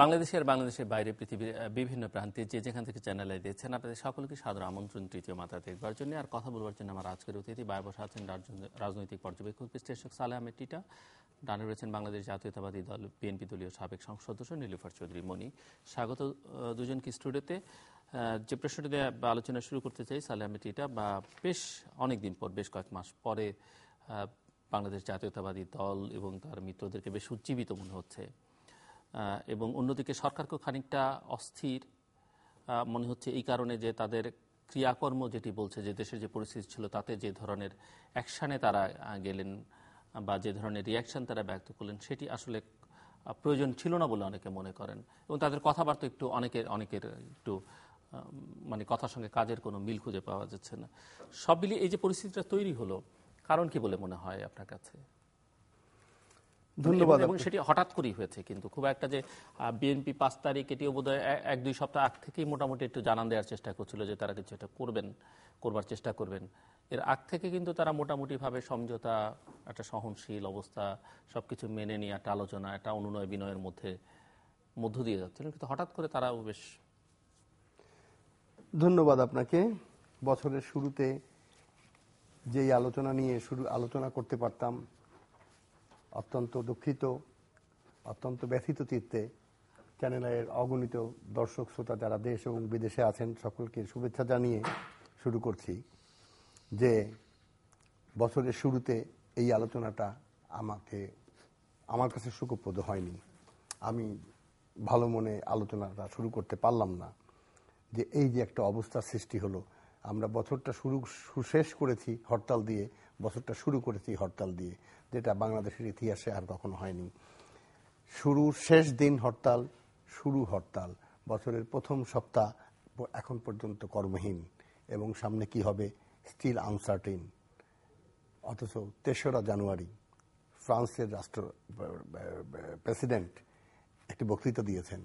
বাংলাদেশের বাইরে পৃথিবীর বিভিন্ন প্রান্তে যে যেখান থেকে চ্যানেলে দিয়েছেন আপনাদের সকলকে সাদর আমন্ত্রণ তৃতীয় মাত্রা দেখবার জন্য। আর কথা বলবার জন্য আমার আজকের অতিথি বাইরে বসে আছেন রাজনৈতিক পর্যবেক্ষক বিশ্লেষক সালেহ আহমেদ টিটা, ডানে রয়েছেন বাংলাদেশ জাতীয়তাবাদী দল বিএনপি দলীয় সাবেক সংসদ সদস্য নীলুফার চৌধুরী মনি। স্বাগত দুজনকে স্টুডিওতে। যে প্রশ্নটি দিয়ে আলোচনা শুরু করতে চাই, সালেহ আহমেদ টিটা, বা বেশ অনেকদিন পর, বেশ কয়েক মাস পরে বাংলাদেশ জাতীয়তাবাদী দল এবং তার মিত্রদেরকে বেশ উজ্জীবিত মনে হচ্ছে, এবং অন্যদিকে সরকারকেও খানিকটা অস্থির মনে হচ্ছে এই কারণে যে তাদের ক্রিয়াকর্ম যেটি বলছে যে দেশের যে পরিস্থিতি ছিল তাতে যে ধরনের অ্যাকশানে তারা গেলেন বা যে ধরনের রিয়াকশান তারা ব্যক্ত করলেন সেটি আসলে প্রয়োজন ছিল না বলে অনেকে মনে করেন, এবং তাদের কথাবার্তা একটু অনেকের একটু মানে কথার সঙ্গে কাজের কোনো মিল খুঁজে পাওয়া যাচ্ছে না। সব মিলিয়ে এই যে পরিস্থিতিটা তৈরি হলো, কারণ কি বলে মনে হয় আপনার কাছে? ধন্যবাদ। এবং সেটি হঠাৎ করেই হয়েছে, কিন্তু খুব একটা যে বিএনপি 5 তারিখ এটিও বোধহয় 1-2 সপ্তাহ আগ থেকেই মোটামুটি একটু জানান দেওয়ার চেষ্টা করছিল যে তারা কিছু একটা করবার চেষ্টা করবেন। এর আগ থেকে কিন্তু তারা মোটামুটিভাবে সমঝোতা, একটা সহনশীল অবস্থা, সবকিছু মেনে নিয়ে একটা আলোচনা, একটা অনুনয় বিনয়ের মধ্য দিয়ে যাচ্ছিলেন, কিন্তু হঠাৎ করে তারাও বেশ। ধন্যবাদ আপনাকে। বছরের শুরুতে যেই আলোচনা নিয়ে আলোচনা করতে পারতাম, অত্যন্ত দুঃখিত, অত্যন্ত ব্যথিত চিত্তে চ্যানেলের অগণিত দর্শক শ্রোতা যারা দেশ এবং বিদেশে আছেন সকলকে শুভেচ্ছা জানিয়ে শুরু করছি যে বছরের শুরুতে এই আলোচনাটা আমার কাছে সুখপ্রদ হয়নি। আমি ভালো মনে আলোচনাটা শুরু করতে পারলাম না। যে এই যে একটা অবস্থার সৃষ্টি হলো, আমরা বছরটা শেষ করেছি হরতাল দিয়ে, বছরটা শুরু করেছি হরতাল দিয়ে, যেটা বাংলাদেশের ইতিহাসে আর কখনো হয়নি। শেষ দিন হরতাল, শুরু হরতাল, বছরের প্রথম সপ্তাহ এখন পর্যন্ত কর্মহীন, এবং সামনে কি হবে স্টিল আনসার্টেন। অথচ 3রা জানুয়ারি ফ্রান্সের প্রেসিডেন্ট একটি বক্তৃতা দিয়েছেন।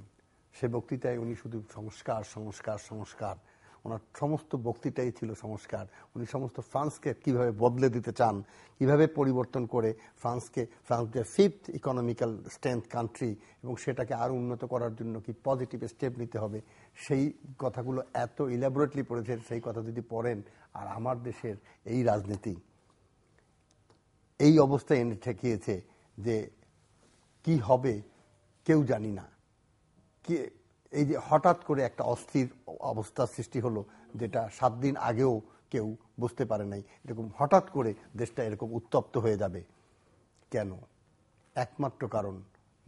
সে বক্তৃতায় উনি শুধু সংস্কার সংস্কার সংস্কার, ওনার সমস্ত বক্তৃতাই ছিল সংস্কার। উনি সমস্ত ফ্রান্সকে কিভাবে বদলে দিতে চান, কিভাবে পরিবর্তন করে ফ্রান্স যে 5th ইকোনমিক্যাল স্ট্রেংথ কান্ট্রি, এবং সেটাকে আরো উন্নত করার জন্য কি পজিটিভ স্টেপ নিতে হবে, সেই কথাগুলো এত ইলাবোরেটলি পড়েছেন। সেই কথা যদি পড়েন, আর আমার দেশের এই রাজনীতি এই অবস্থায় এনে ঠেকিয়েছে যে কি হবে কেউ জানি না। এই যে হঠাৎ করে একটা অস্থির অবস্থার সৃষ্টি হলো, যেটা 7 দিন আগেও কেউ বুঝতে পারে নাই এরকম হঠাৎ করে দেশটা এরকম উত্তপ্ত হয়ে যাবে কেন? একমাত্র কারণ,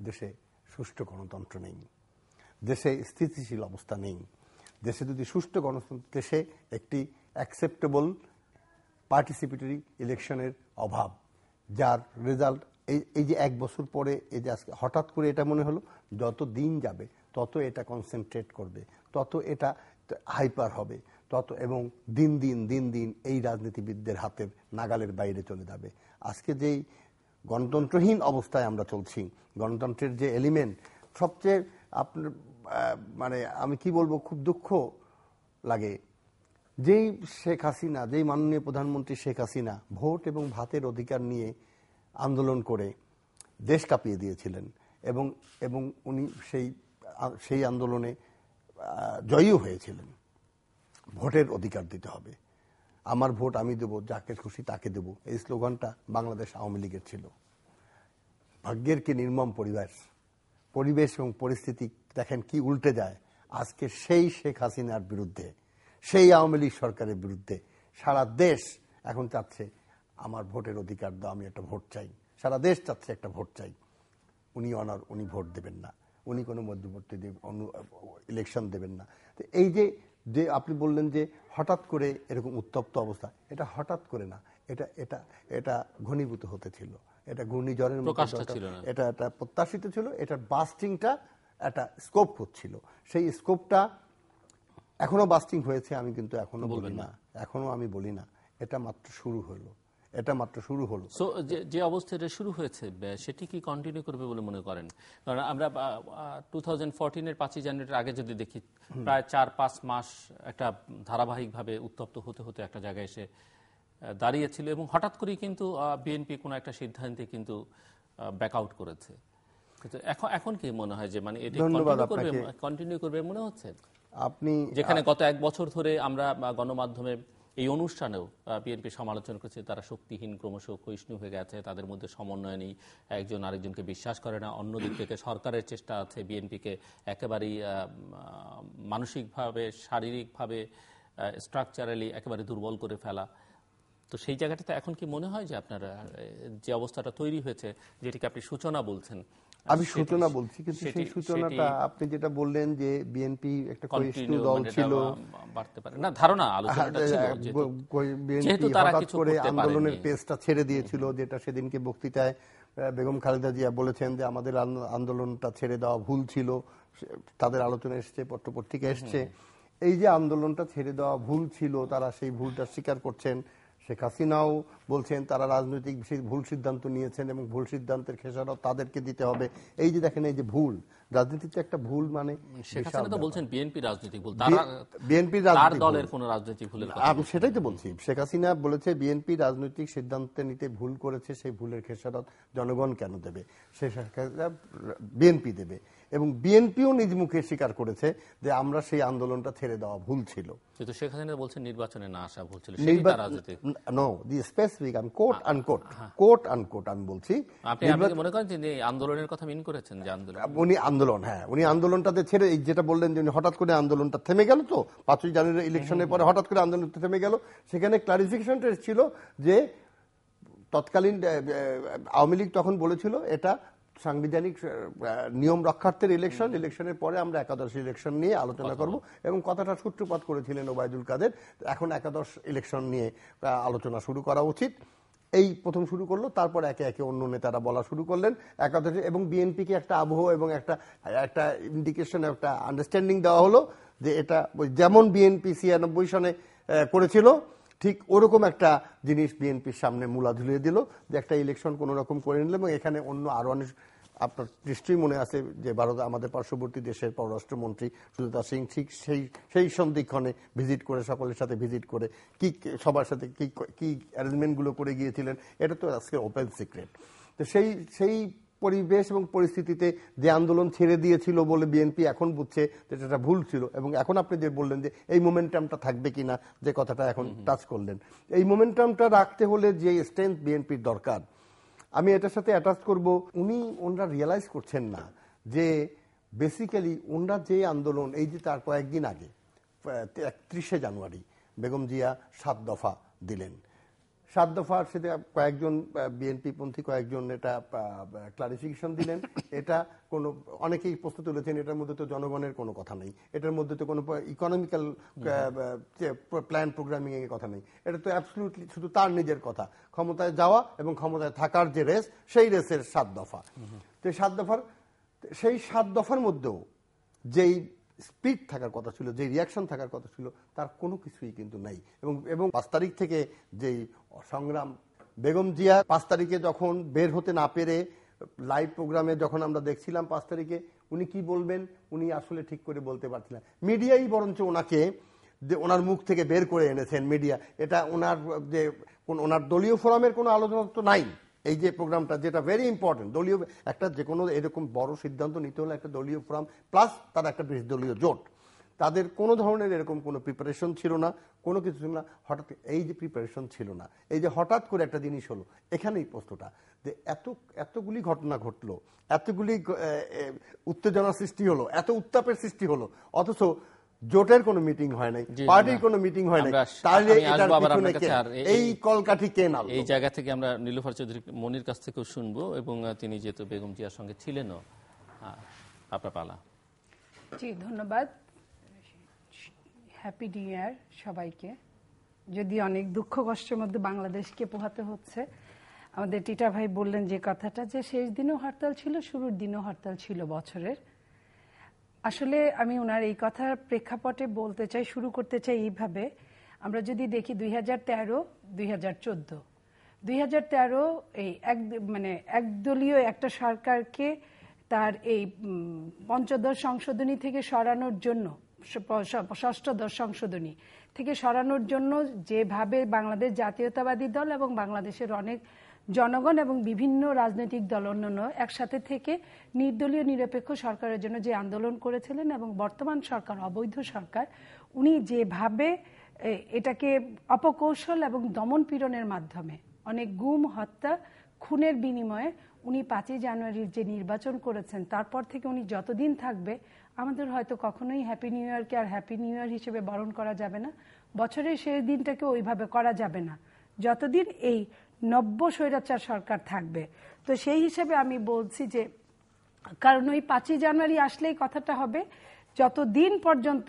দেশে সুষ্ঠু গণতন্ত্র নেই, দেশে স্থিতিশীল অবস্থা নেই। দেশে যদি সুষ্ঠু গণতন্ত্র, দেশে একটি অ্যাকসেপ্টেবল পার্টিসিপেটরি ইলেকশনের অভাব, যার রেজাল্ট এই যে 1 বছর পরে এই যে আজকে হঠাৎ করে এটা মনে হলো, যত দিন যাবে তত এটা কনসেন্ট্রেট করবে, তত এটা হাইপার হবে, তত এবং দিন দিন এই রাজনীতিবিদদের হাতের নাগালের বাইরে চলে যাবে। আজকে যেই গণতন্ত্রহীন অবস্থায় আমরা চলছি, গণতন্ত্রের যে এলিমেন্ট সবচেয়ে আপনার মানে আমি কি বলবো, খুব দুঃখ লাগে। যেই শেখ হাসিনা, যেই মাননীয় প্রধানমন্ত্রী শেখ হাসিনা ভোট এবং ভাতের অধিকার নিয়ে আন্দোলন করে দেশ কাঁপিয়ে দিয়েছিলেন, এবং উনি সেই আন্দোলনে জয়ীও হয়েছিলেন। ভোটের অধিকার দিতে হবে, আমার ভোট আমি দেবো, যাকে খুশি তাকে দেবো, এই স্লোগানটা বাংলাদেশ আওয়ামী লীগের ছিল। ভাগ্যের কি নির্মম পরিবেশ এবং পরিস্থিতি দেখেন কি উল্টে যায়। আজকে সেই শেখ হাসিনার বিরুদ্ধে, সেই আওয়ামী লীগ সরকারের বিরুদ্ধে সারা দেশ এখন চাচ্ছে আমার ভোটের অধিকার দাও, আমি একটা ভোট চাই। সারা দেশ চাচ্ছে একটা ভোট চাই। উনি ভোট দেবেন না, উনি কোনো মধ্যবর্তী ইলেকশন দেবেন না। তো এই যে আপনি বললেন যে হঠাৎ করে এরকম উত্তপ্ত অবস্থা, এটা হঠাৎ করে না, এটা ঘনীভূত হতে ছিল, এটা ঘূর্ণিঝড়ের মতো, এটা প্রত্যাশিত ছিল। এটার বাস্টিংটা একটা স্কোপ হচ্ছিল, সেই স্কোপটা এখনো বাস্টিং হয়েছে। আমি কিন্তু এখনো বলি না, এটা মাত্র শুরু হলো। সো যে অবস্থাটা শুরু হয়েছে সেটি কি কন্টিনিউ করবে বলে মনে করেন? কারণ আমরা 2014-এর 5ই জানুয়ারির আগে যদি দেখি, প্রায় 4-5 মাস একটা ধারাবাহিকভাবে উত্তপ্ত হতে হতে একটা জায়গায় এসে দাঁড়িয়েছিল, এবং হঠাৎ করেই কিন্তু বিএনপি কোনো একটা সিদ্ধান্তে কিন্তু ব্যাক আউট করেছে। এখন কি মনে হয় যে মানে এটি ধন্যবাদ কন্টিনিউ করবে মনে হচ্ছে? আপনি যেখানে গত 1 বছর ধরে আমরা গণমাধ্যমে এই অনুষ্ঠানেও বিএনপি সমালোচনা করছে, তারা শক্তিহীন, ক্রমশ ক্ষয়িষ্ণু হয়ে গেছে, তাদের মধ্যে সমন্বয় নেই, একজন আরেকজনকে বিশ্বাস করে না। অন্যদিক থেকে সরকারের চেষ্টা আছে বিএনপিকে একেবারেই মানসিকভাবে, শারীরিকভাবে, স্ট্রাকচারালি একেবারে দুর্বল করে ফেলা। তো সেই জায়গাটাতে এখন কি মনে হয় যে আপনার যে অবস্থাটা তৈরি হয়েছে, যেটিকে আপনি সূচনা বলছেন, আমি সূচনা বলছি, কিন্তু সেই সূচনাটা আপনি যেটা বললেন যে বিএনপি একটা ক্ষয়িষ্ণু দল ছিল, বাড়তে পারে না ধারণা, আলোচনাটা ছিল বিএনপি হঠাৎ করে আন্দোলনের পেজটা ছেড়ে দিয়েছিল, যেটা সেদিনকে বক্তৃতায় বেগম খালেদা জিয়া বলেছেন যে আমাদের আন্দোলনটা ছেড়ে দেওয়া ভুল ছিল। তাদের আলোচনা এসছে, পত্রপত্রিকা এসছে, এই যে আন্দোলনটা ছেড়ে দেওয়া ভুল ছিল, তারা সেই ভুলটা স্বীকার করছেন। শেখ হাসিনাও বলছেন তারা রাজনৈতিক ভুল সিদ্ধান্ত নিয়েছেন এবং ভুল সিদ্ধান্তের খেসারত তাদেরকে দিতে হবে। এই যে দেখেন, এই যে ভুল রাজনীতিতে একটা ভুল, মানে শেখ হাসিনা তো বলছেন বিএনপি রাজনৈতিক ভুল, বিএনপি দলের কোনো রাজনৈতিক ভুলের কথা আমি সেটাই তো বলছি। শেখ হাসিনা বলেছে বিএনপি রাজনৈতিক সিদ্ধান্ত নিতে ভুল করেছে, সেই ভুলের খেসারত জনগণ কেন দেবে, সে বিএনপি দেবে। এবং বিএনপিও নিজ মুখে স্বীকার করেছে যে আমরা সেই আন্দোলনটা ছেড়ে দেওয়া ভুল ছিল। কিন্তু শেখ হাসিনা বলছেন নির্বাচনে না আসা ভুল ছিল। নো, দি স্পেসিফিক, আমি কোট আনকোট আমি বলছি। আপনি মনে করেন যে আন্দোলনের কথা মিন করেছেন, যে আন্দোলন, হ্যাঁ, উনি আন্দোলনটাতে ছেড়ে, যেটা বললেন যে হঠাৎ করে আন্দোলনটা থেমে গেল, তো 5ই জানুয়ারি ইলেকশনের পরে হঠাৎ করে আন্দোলনটা থেমে গেল। সেখানে ক্লারিফিকেশনটা ছিল যে তৎকালীন আওয়ামী লীগ তখন বলেছিল এটা সাংবিধানিক নিয়ম রক্ষার্থের ইলেকশনের পরে আমরা একাদশ ইলেকশন নিয়ে আলোচনা করব, এবং কথাটা সূত্রপাত করেছিলেন ওবায়দুল কাদের। এখন একাদশ ইলেকশন নিয়ে আলোচনা শুরু করা উচিত, এই প্রথম শুরু করলো। তারপর একে একে অন্য নেতারা বলা শুরু করলেন একাদশে, এবং বিএনপিকে একটা আবহ এবং একটা ইন্ডিকেশন, একটা আন্ডারস্ট্যান্ডিং দেওয়া হলো যে এটা যেমন বিএনপি 96 সনে করেছিল, ঠিক ওরকম একটা জিনিস বিএনপির সামনে মূলা ঝুলিয়ে দিল, যে একটা ইলেকশন কোন রকম করে নিল। এবং এখানে অন্য আরো অনেক, আপনার নিশ্চয়ই মনে আছে যে ভারত আমাদের পার্শ্ববর্তী দেশের পররাষ্ট্রমন্ত্রী সুজাতা সিং ঠিক সেই সন্ধিক্ষণে ভিজিট করে, সকলের সাথে ভিজিট করে কি সবার সাথে কি অ্যারেঞ্জমেন্টগুলো করে গিয়েছিলেন, এটা তো আজকে ওপেন সিক্রেট। তো সেই পরিবেশ এবং পরিস্থিতিতে যে আন্দোলন ছেড়ে দিয়েছিল বলে বিএনপি এখন বুঝছে যে এটা ভুল ছিল। এবং এখন আপনি যে বললেন যে এই মোমেন্টামটা থাকবে কিনা, যে কথাটা এখন টাচ করলেন, এই মোমেন্টামটা রাখতে হলে যে স্ট্রেংথ বিএনপির দরকার, আমি এটার সাথে অ্যাটাচ করব। ওনারা রিয়েলাইজ করছেন না যে বেসিক্যালি ওনারা যে আন্দোলন, এই যে তার কয়েকদিন আগে 31শে জানুয়ারি বেগম জিয়া 7 দফা দিলেন, 7 দফার সাথে কয়েকজন বিএনপি পন্থী কয়েকজন এটা ক্লারিফিকেশন দিলেন। এটা কোনো অনেকেই প্রশ্ন তুলেছেন, এটার মধ্যে তো জনগণের কোনো কথা নেই, এটার মধ্যে তো কোনো ইকোনমিক্যাল প্ল্যান প্রোগ্রামিং এর কথা নেই, এটা তো অ্যাবসলিউটলি শুধু তার নিজের কথা, ক্ষমতায় যাওয়া এবং ক্ষমতায় থাকার যে রেস, সেই রেসের 7 দফা। তো সেই 7 দফার মধ্যেও যেই স্পিড থাকার কথা ছিল, যে রিয়াকশন থাকার কথা ছিল, তার কোনো কিছুই কিন্তু নাই। এবং 5 তারিখ থেকে যেই সংগ্রাম, বেগম জিয়া 5 তারিখে যখন বের হতে না পেরে লাইভ প্রোগ্রামে যখন আমরা দেখছিলাম 5 তারিখে, উনি কি বলবেন উনি আসলে ঠিক করে বলতে পারছিলেন। মিডিয়াই বরঞ্চ ওনাকে ওনার মুখ থেকে বের করে এনেছেন মিডিয়া। এটা ওনার দলীয় ফোরামের কোনো আলোচনা তো নাই। এই যে প্রোগ্রামটা, যেটা ভেরি ইম্পর্টেন্ট, দলীয় একটা যে কোনো এরকম বড় সিদ্ধান্ত নিতে হলে একটা দলীয় ফোরাম প্লাস তার একটা বেশ দলীয় জোট, তাদের কোনো ধরনের এরকম কোনো প্রিপারেশন ছিল না, কোনো কিছু ছিল না। হঠাৎ এই যে প্রিপারেশন ছিল না, এই যে হঠাৎ করে একটা জিনিস হলো, এখানেই প্রশ্নটা যে এতগুলি ঘটনা ঘটলো, এতগুলি উত্তেজনা সৃষ্টি হলো, এত উত্তাপের সৃষ্টি হলো, অথচ জোটের কোনো মিটিং হয় নাই, পার্টির কোনো মিটিং হয় নাই, তাহলে এটার পিছনে এই কলকাঠি কে নাল? এই জায়গা থেকে আমরা নীলুফার চৌধুরী মনির কাছ থেকেও শুনবো, এবং তিনি যেহেতু বেগম জিয়ার সঙ্গে ছিলেনও। আপনার পালা। জি, ধন্যবাদ। হ্যাপি নিউ ইয়ার সবাইকে। যদি অনেক দুঃখ কষ্টের মধ্যে বাংলাদেশকে পোহাতে হচ্ছে, আমাদের টিটা ভাই বললেন যে কথাটা, যে শেষ দিনও হরতাল ছিল, শুরুর দিনও হরতাল ছিল বছরের। আসলে আমি ওনার এই কথার প্রেক্ষাপটে বলতে চাই, শুরু করতে চাই এইভাবে। আমরা যদি দেখি 2013, 2014, 2013 এই একদলীয় একটা সরকারকে তার এই পঞ্চদশ সংশোধনী থেকে সরানোর জন্য, ষষ্ঠদশ সংশোধনী থেকে সরানোর জন্য যেভাবে বাংলাদেশ জাতীয়তাবাদী দল এবং বাংলাদেশের অনেক জনগণ এবং বিভিন্ন রাজনৈতিক দল অন্যান্য একসাথে থেকে নির্দলীয় নিরপেক্ষ সরকারের জন্য যে আন্দোলন করেছিলেন এবং বর্তমান সরকার অবৈধ সরকার উনি যেভাবে এটাকে অপকৌশল এবং দমন পীড়নের মাধ্যমে অনেক গুম হত্যা খুনের বিনিময়ে উনি 5ই জানুয়ারির যে নির্বাচন করেছেন তারপর থেকে উনি যতদিন থাকবে আমাদের হয়তো কখনোই হ্যাপি নিউ ইয়ারকে আর হ্যাপি নিউ ইয়ার হিসেবে বরণ করা যাবে না, বছরের সেই দিনটাকে ওইভাবে করা যাবে না যতদিন এই নব্য স্বৈরাচার সরকার থাকবে। তো সেই হিসেবে আমি বলছি যে কারণ ওই 5ই জানুয়ারি আসলেই কথাটা হবে যতদিন পর্যন্ত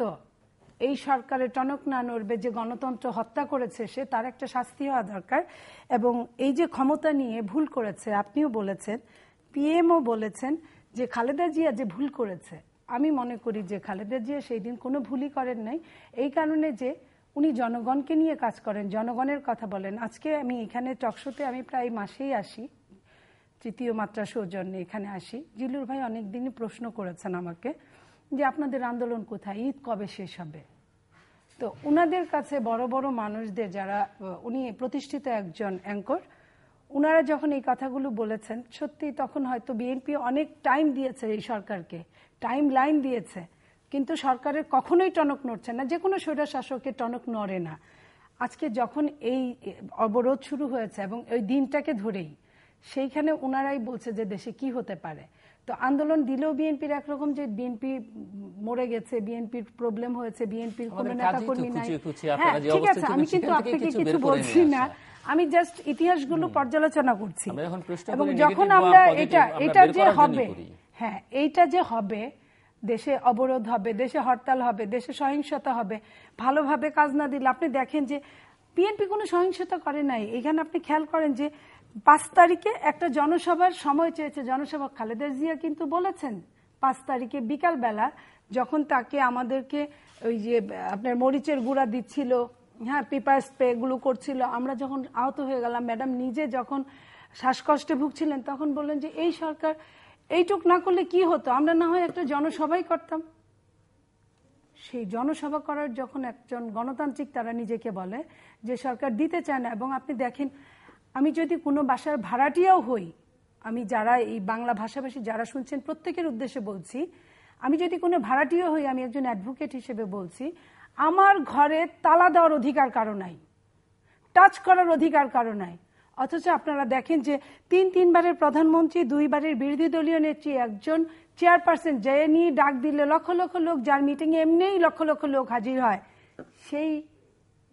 এই সরকারের টনক না নড়বে, যে গণতন্ত্র হত্যা করেছে সে তার একটা শাস্তি হওয়া দরকার। এবং এই যে ক্ষমতা নিয়ে ভুল করেছে, আপনিও বলেছেন, পিএমও বলেছেন যে খালেদা জিয়া যে ভুল করেছে, আমি মনে করি যে খালেদা জিয়া সেই দিন কোনো ভুলই করেন নাই, এই কারণে যে উনি জনগণকে নিয়ে কাজ করেন, জনগণের কথা বলেন। আজকে আমি এখানে টকশোতে আমি প্রায় মাসেই আসি, তৃতীয় মাত্রা সৌজন্যে এখানে আসি। জিলুর ভাই অনেক দিনই প্রশ্ন করেছেন আমাকে যে আপনাদের আন্দোলন কোথায়, ঈদ কবে শেষ হবে। তো উনাদের কাছে বড় বড় মানুষদের যারা, উনি প্রতিষ্ঠিত একজন অ্যাঙ্কর, উনারা যখন এই কথাগুলো বলেছেন সত্যি তখন হয়তো বিএনপি অনেক টাইম দিয়েছে এই সরকারকে, টাইম লাইন দিয়েছে, কিন্তু সরকারের কখনোই টনক নড়ছে না, যে কোনো স্বৈর শাসকের টনক নড়ে না। আজকে যখন এই অবরোধ শুরু হয়েছে এবং ওই দিনটাকে ধরেই সেইখানে ওনারাই বলছে যে দেশে কি হতে পারে। তো আন্দোলন দিলেও বিএনপির একরকম যে বিএনপি মরে গেছে, বিএনপির প্রবলেম হয়েছে, বিএনপির কোনো নেতাকর্মী নাই। হ্যাঁ ঠিক আছে, আমি কিন্তু আপনাকে কিছু বলছি না, আমি জাস্ট ইতিহাসগুলো পর্যালোচনা করছি। এবং যখন আমরা এটা যে হবে, হ্যাঁ এইটা যে হবে, দেশে অবরোধ হবে, দেশে হরতাল হবে, দেশে সহিংসতা হবে, ভালোভাবে কাজ না দিলে আপনি দেখেন যে বিএনপি কোনো সহিংসতা করে নাই। এখানে আপনি খেয়াল করেন যে 5 তারিখে একটা জনসভার সময় চেয়েছে, জনসভা খালেদা জিয়া কিন্তু বলেছেন 5 তারিখে বিকাল বেলা যখন তাকে আমাদেরকে ওই যে আপনার মরিচের গুঁড়া দিচ্ছিল, হ্যাঁ পেপার স্প্রে এগুলো করছিল, আমরা যখন আহত হয়ে গেলাম, ম্যাডাম নিজে যখন শ্বাসকষ্টে ভুগছিলেন তখন বললেন যে এই সরকার এইটুক না করলে কি হতো, আমরা না হয় একটা জনসভাই করতাম। সেই জনসভা করার যখন একজন গণতান্ত্রিক তারা নিজেকে বলে যে সরকার দিতে চায় না। এবং আপনি দেখেন, আমি যদি কোনো বাসার ভাড়াটিয়াও হই, আমি যারা এই বাংলা ভাষাভাষী যারা শুনছেন প্রত্যেকের উদ্দেশ্যে বলছি, আমি যদি কোনো ভাড়াটিয়া হই, আমি একজন অ্যাডভোকেট হিসেবে বলছি, আমার ঘরে তালা দেওয়ার অধিকার কারো নাই, টাচ করার অধিকার কারো নাই। অথচ আপনারা দেখেন যে 3 বারের প্রধানমন্ত্রী, 2 বারের বিরোধী দলীয় নেত্রী, একজন চেয়ারপারসন যে নিয়ে ডাক দিলে লক্ষ লক্ষ লোক, যার মিটিংয়ে এমনিই লক্ষ লক্ষ লোক হাজির হয়, সেই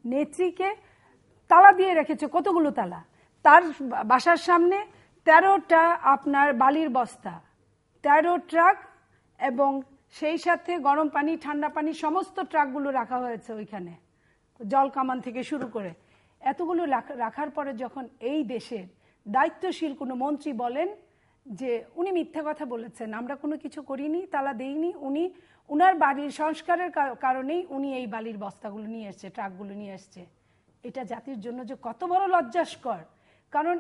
নেত্রীকে তালা দিয়ে রেখেছে। কতগুলো তালা? তার বাসার সামনে 13টা আপনার বালির বস্তা, 13 ট্রাক, এবং সেই সাথে গরম পানি, ঠান্ডা পানি, সমস্ত ট্রাকগুলো রাখা হয়েছে ওইখানে, জল কামান থেকে শুরু করে। এতগুলো রাখার পরে যখন এই দেশের দায়িত্বশীল কোনো মন্ত্রী বলেন যে উনি মিথ্যা কথা বলেছেন, আমরা কোনো কিছু করিনি, তালা দেইনি, উনি উনার বাড়ির সংস্কারের কারণেই উনি এই বালির বস্তাগুলো নিয়ে এসছে, ট্রাকগুলো নিয়ে এসছে, এটা জাতির জন্য যে কত বড় লজ্জাস্কর। কারণ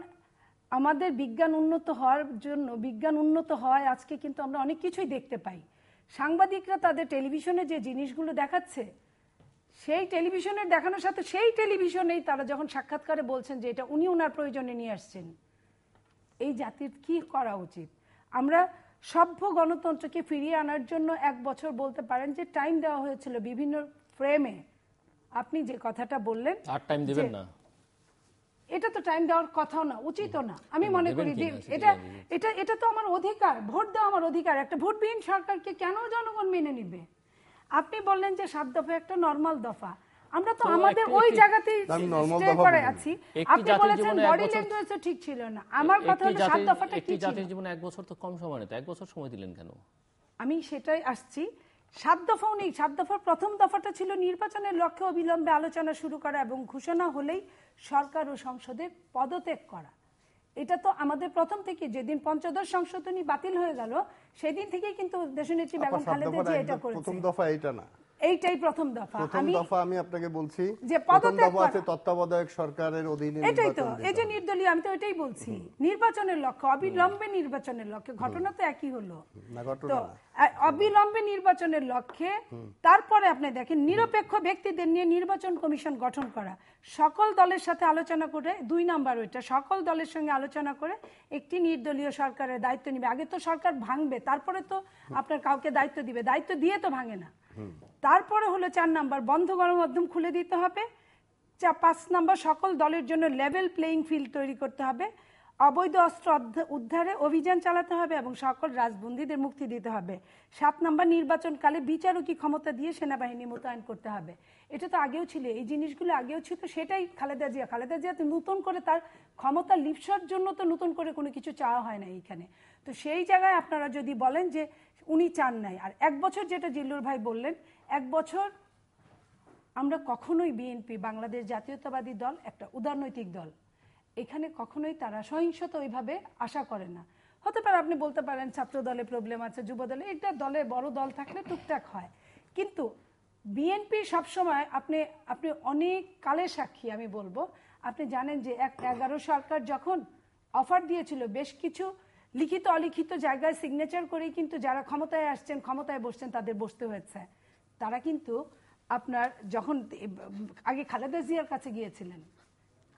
আমাদের বিজ্ঞান উন্নত হওয়ার জন্য, বিজ্ঞান উন্নত হয় আজকে কিন্তু আমরা অনেক কিছুই দেখতে পাই। সাংবাদিকরা তাদের টেলিভিশনে যে জিনিসগুলো দেখাচ্ছে, সেই টেলিভিশনের দেখানোর সাথে সেই টেলিভিশনেই তারা যখন সাক্ষাৎকারে বলছেন যে এটা উনি ওনার প্রয়োজনে নিয়ে আসছেন। এই জাতির কি করা উচিত? আমরা সভ্য গণতন্ত্রকে ফিরিয়ে আনার জন্য 1 বছর বলতে পারেন যে টাইম দেওয়া হয়েছিল বিভিন্ন ফ্রেমে। আপনি যে কথাটা বললেন, আর টাইম দিবেন না, এটা তো টাইম দেওয়ার কথাও না, উচিতও না। আমি মনে করি যে এটা তো আমার অধিকার, ভোট দেওয়া আমার অধিকার। একটা ভোটবিহীন সরকারকে কেন জনগণ মেনে নিবে? আপনি বললেন যে 7 দফা একটা নরমাল দফা, আমরা তো আমাদের ওই জায়গাতেই স্টে করে আছি। আপনি বলেছেন বডি ল্যাঙ্গুয়েজও ঠিক ছিল না। আমার কথা হলো 7 দফাটা কি ছিল? জাতির জীবনে 1 বছর তো কম সময় না, তো 1 বছর সময় দিলেন কেন? আমি সেটাই আসছি। 7 দফাও নেই। 7 দফার প্রথম দফাটা ছিল নির্বাচনের লক্ষ্যে অবিলম্বে আলোচনা শুরু করা এবং ঘোষণা হলেই সরকার ও সংসদের পদত্যাগ করা। এটা তো আমাদের প্রথম থেকে, যেদিন পঞ্চদশ সংশোধনী বাতিল হয়ে গেল সেদিন থেকেই কিন্তু দেশনেত্রী বেগম খালেদা জিয়া এটা করেছে। প্রথম দফা এটা না, এইটাই প্রথম দফা। প্রথম দফা আমি আপনাকে বলছি যে প্রথম দফা আছে তত্ত্বাবধায়ক সরকারের অধীনে এটাই তো, এই যে নির্দলীয়, আমি তো এটাই বলছি, নির্বাচনের লক্ষ্য, অবিলম্বে নির্বাচনের লক্ষ্যে, ঘটনা তো একই হলো, তো অবিলম্বে নির্বাচনের লক্ষ্যে। তারপরে আপনি দেখেন নিরপেক্ষ ব্যক্তিদের নিয়ে নির্বাচন কমিশন গঠন করা, সকল দলের সাথে আলোচনা করে, 2 নাম্বার ওইটা, সকল দলের সঙ্গে আলোচনা করে একটি নির্দলীয় সরকারের দায়িত্ব নিবে। আগে তো সরকার ভাঙবে, তারপরে তো আপনার কাউকে দায়িত্ব দিবে, দায়িত্ব দিয়ে তো ভাঙে না। তারপরে হলো 4 নাম্বার, বন্ধ গণমাধ্যম খুলে দিতে হবে। 5 নাম্বার, সকল দলের জন্য লেভেল প্লেইং ফিল্ড তৈরি করতে হবে। অবৈধ অস্ত্র উদ্ধারে অভিযান চালাতে হবে এবং সকল রাজবন্দীদের মুক্তি দিতে হবে। 7 নাম্বার, নির্বাচনকালে বিচারকী ক্ষমতা দিয়ে সেনাবাহিনী মোতায়েন করতে হবে। এটা তো আগেও ছিল, এই জিনিসগুলো আগেও ছিল, সেটাই খালেদা জিয়া তো নতুন করে তার ক্ষমতা লিপসার জন্য তো নতুন করে কোনো কিছু চাওয়া হয় না এইখানে। তো সেই জায়গায় আপনারা যদি বলেন যে উনি চান নাই, আর 1 বছর যেটা জিল্লুর ভাই বললেন, 1 বছর আমরা কখনোই, বিএনপি বাংলাদেশ জাতীয়তাবাদী দল একটা উদারনৈতিক দল, এখানে কখনোই তারা সহিংসতা ওইভাবে আশা করে না। হতে পারে আপনি বলতে পারেন ছাত্র দলে প্রবলেম আছে, যুব দলে, এটা দলে বড় দল থাকলে টুকটাক হয়, কিন্তু বিএনপি সবসময়, আপনি অনেক কালের সাক্ষী আমি বলবো, আপনি জানেন যে 11 সরকার যখন অফার দিয়েছিল, বেশ কিছু লিখিত অলিখিত জায়গায় সিগনেচার করেই কিন্তু যারা ক্ষমতায় আসছেন, ক্ষমতায় বসছেন, তাদের বসতে হয়েছে। তারা কিন্তু আপনার যখন আগে খালেদা জিয়ার কাছে গিয়েছিলেন,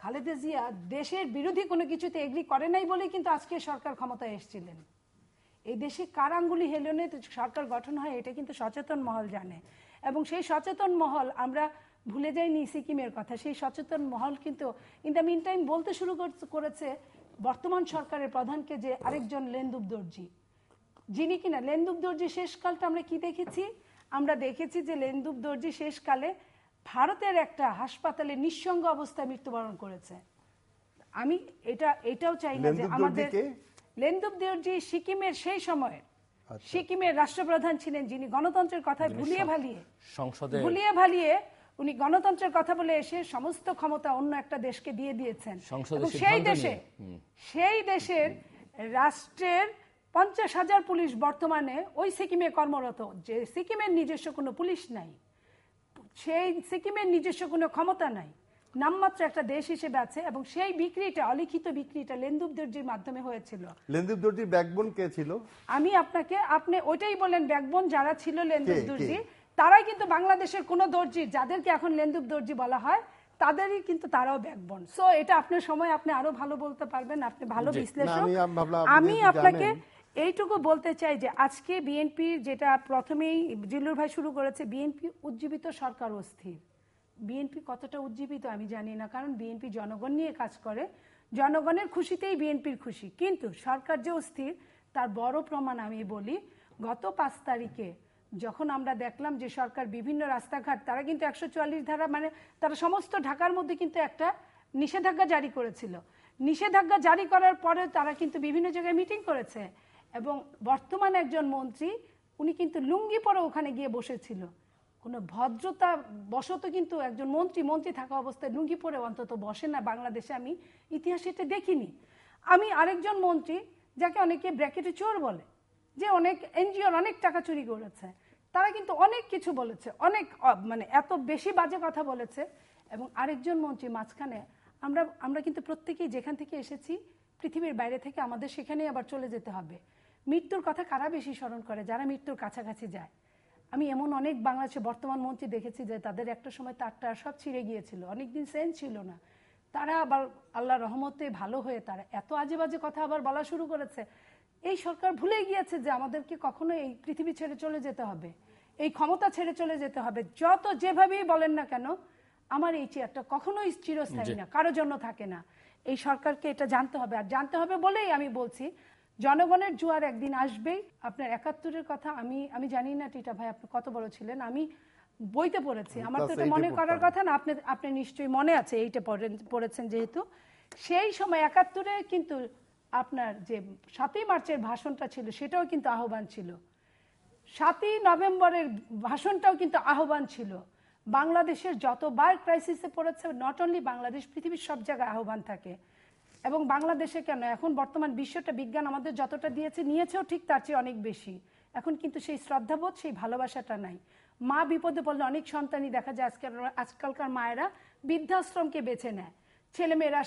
খালেদা জিয়া দেশের বিরোধী কোনো কিছুতে এগ্রি করে নাই বলেই কিন্তু আজকে সরকার ক্ষমতায় এসেছিলেন। এই দেশে কার আঙ্গুলি হেলনে সরকার গঠন হয়, এটা কিন্তু সচেতন মহল জানে, এবং সেই সচেতন মহল, আমরা ভুলে যাইনি সিকিমের কথা, সেই সচেতন মহল কিন্তু ইন দ্য মিন টাইম বলতে শুরু করেছে বর্তমান সরকারের প্রধানকে যে আরেকজন লেন্দুব দর্জি, যিনি কিনা লেন্দুব দর্জি শেষকালটা আমরা কি দেখেছি, আমরা দেখেছি যে লেন্দুব দর্জি শেষকালে ভারতের একটা হাসপাতালে নিঃসঙ্গ অবস্থায় মৃত্যুবরণ করেছে। আমি এটাও চাই না যে আমাদের লেন্দুব দর্জি সিকিমের সেই সময় সিকিমের রাষ্ট্রপ্রধান ছিলেন, যিনি গণতন্ত্রের কথায় ভুলিয়ে ভালিয়ে উনি গণতন্ত্রের কথা বলে এসে সমস্ত ক্ষমতা অন্য একটা দেশকে দিয়ে দিয়েছেন। সেই দেশের রাষ্ট্রের 50,000 পুলিশ বর্তমানে ওই সিকিমে কর্মরত, যে সিকিমের নিজস্ব কোনো পুলিশ নাই, সেই সিকিমের নিজস্ব কোনো ক্ষমতা নাই, নামমাত্র একটা দেশ হিসেবে আছে, এবং সেই বিক্রিটা, অলিখিত বিক্রিটা লেন্দুব দর্জির মাধ্যমে হয়েছিল। লেন্দুব দর্জির ব্যাকবোন কে ছিল? আমি আপনি ওইটাই বলেন, ব্যাকবোন যারা ছিল লেন্দুব দর্জি, তারাই কিন্তু বাংলাদেশের কোন দর্জি, যাদেরকে এখন লেন্দুব দর্জি বলা হয়, তাদেরই কিন্তু তারাও ব্যাকবোন। সো এটা আপনার সময় আপনি আরো ভালো বলতে পারবেন, আপনি ভালো বিশ্লেষক। আমি আপনাকে এইটুকু বলতে চাই যে আজকে বিএনপি, যেটা প্রথমেই জিল্লুর ভাই শুরু করেছে, বিএনপি উজ্জীবিত, সরকার অস্থির। বিএনপি কতটা উজ্জীবিত আমি জানি না, কারণ বিএনপি জনগণ নিয়ে কাজ করে, জনগণের খুশিতেই বিএনপির খুশি, কিন্তু সরকার যে অস্থির তার বড় প্রমাণ আমি বলি, গত 5 তারিখে যখন আমরা দেখলাম যে সরকার বিভিন্ন রাস্তাঘাট, তারা কিন্তু 144 ধারা, মানে তারা সমস্ত ঢাকার মধ্যে কিন্তু একটা নিষেধাজ্ঞা জারি করেছিল, নিষেধাজ্ঞা জারি করার পরে তারা কিন্তু বিভিন্ন জায়গায় মিটিং করেছে, এবং বর্তমান একজন মন্ত্রী, উনি কিন্তু লুঙ্গি পরে ওখানে গিয়ে বসেছিল। কোনো ভদ্রতা বশত কিন্তু একজন মন্ত্রী থাকা অবস্থায় লুঙ্গি পরে অন্তত বসে না বাংলাদেশে, আমি ইতিহাসে এটা দেখিনি। আমি আরেকজন মন্ত্রী, যাকে অনেকে ব্র্যাকেটে চোর বলে, যে অনেক এনজিওর অনেক টাকা চুরি করেছে, তারা কিন্তু অনেক কিছু বলেছে, অনেক মানে এত বেশি বাজে কথা বলেছে, এবং আরেকজন মন্ত্রী মাঝখানে, আমরা কিন্তু প্রত্যেকেই যেখান থেকে এসেছি পৃথিবীর বাইরে থেকে, আমাদের সেখানেই আবার চলে যেতে হবে। মৃত্যুর কথা কারা বেশি স্মরণ করে? যারা মৃত্যুর কাছাকাছি যায়। আমি এমন অনেক বাংলাদেশে বর্তমান মন্ত্রী দেখেছি যে তাদের একটা সময় তারটা সব ছিঁড়ে গিয়েছিল, অনেকদিন সেন্স ছিল না, তারা আবার আল্লাহ রহমতে ভালো হয়ে তারা এত আজে বাজে কথা আবার বলা শুরু করেছে। এই সরকার ভুলে গিয়েছে যে আমাদেরকে কখনো এই পৃথিবী ছেড়ে চলে যেতে হবে, এই ক্ষমতা ছেড়ে চলে যেতে হবে। যত যেভাবেই বলেন না কেন, আমার এই চেয়ারটা কখনোই চিরস্থায়ী না, কারো জন্য থাকে না। এই সরকারকে এটা জানতে হবে, আর জানতে হবে বলেই আমি বলছি, জনগণের জোয়ার একদিন আসবেই। আপনার 71-এর কথা আমি জানি না টিটা ভাই আপনি কত বড় ছিলেন, আমি বইতে পড়েছি, আমার তো এটা মনে করার কথা না, আপনি নিশ্চয়ই মনে আছে, এইটা পড়েছেন যেহেতু। সেই সময় 71-এ কিন্তু আপনার যে 7ই মার্চের ভাষণটা ছিল, সেটাও কিন্তু আহ্বান ছিল, 7ই নভেম্বরের ভাষণটাও কিন্তু আহ্বান ছিল। বাংলাদেশের যতবার ক্রাইসিসে পড়েছে, নট অনলি বাংলাদেশ, পৃথিবীর সব জায়গায় আহ্বান থাকে, এবং বাংলাদেশে কেন, এখন বর্তমান বিশ্বটা বিজ্ঞান আমাদের যতটা দিয়েছে, নিয়েছেও ঠিক তার চেয়ে অনেক বেশি, এখন কিন্তু সেই শ্রদ্ধাবোধ, সেই ভালোবাসাটা নাই। মা বিপদে পড়লে অনেক সন্তানই দেখা যায় আজকালকার মায়েরা বৃদ্ধাশ্রমকে বেছে নেয়, ছেলেমেয়েরা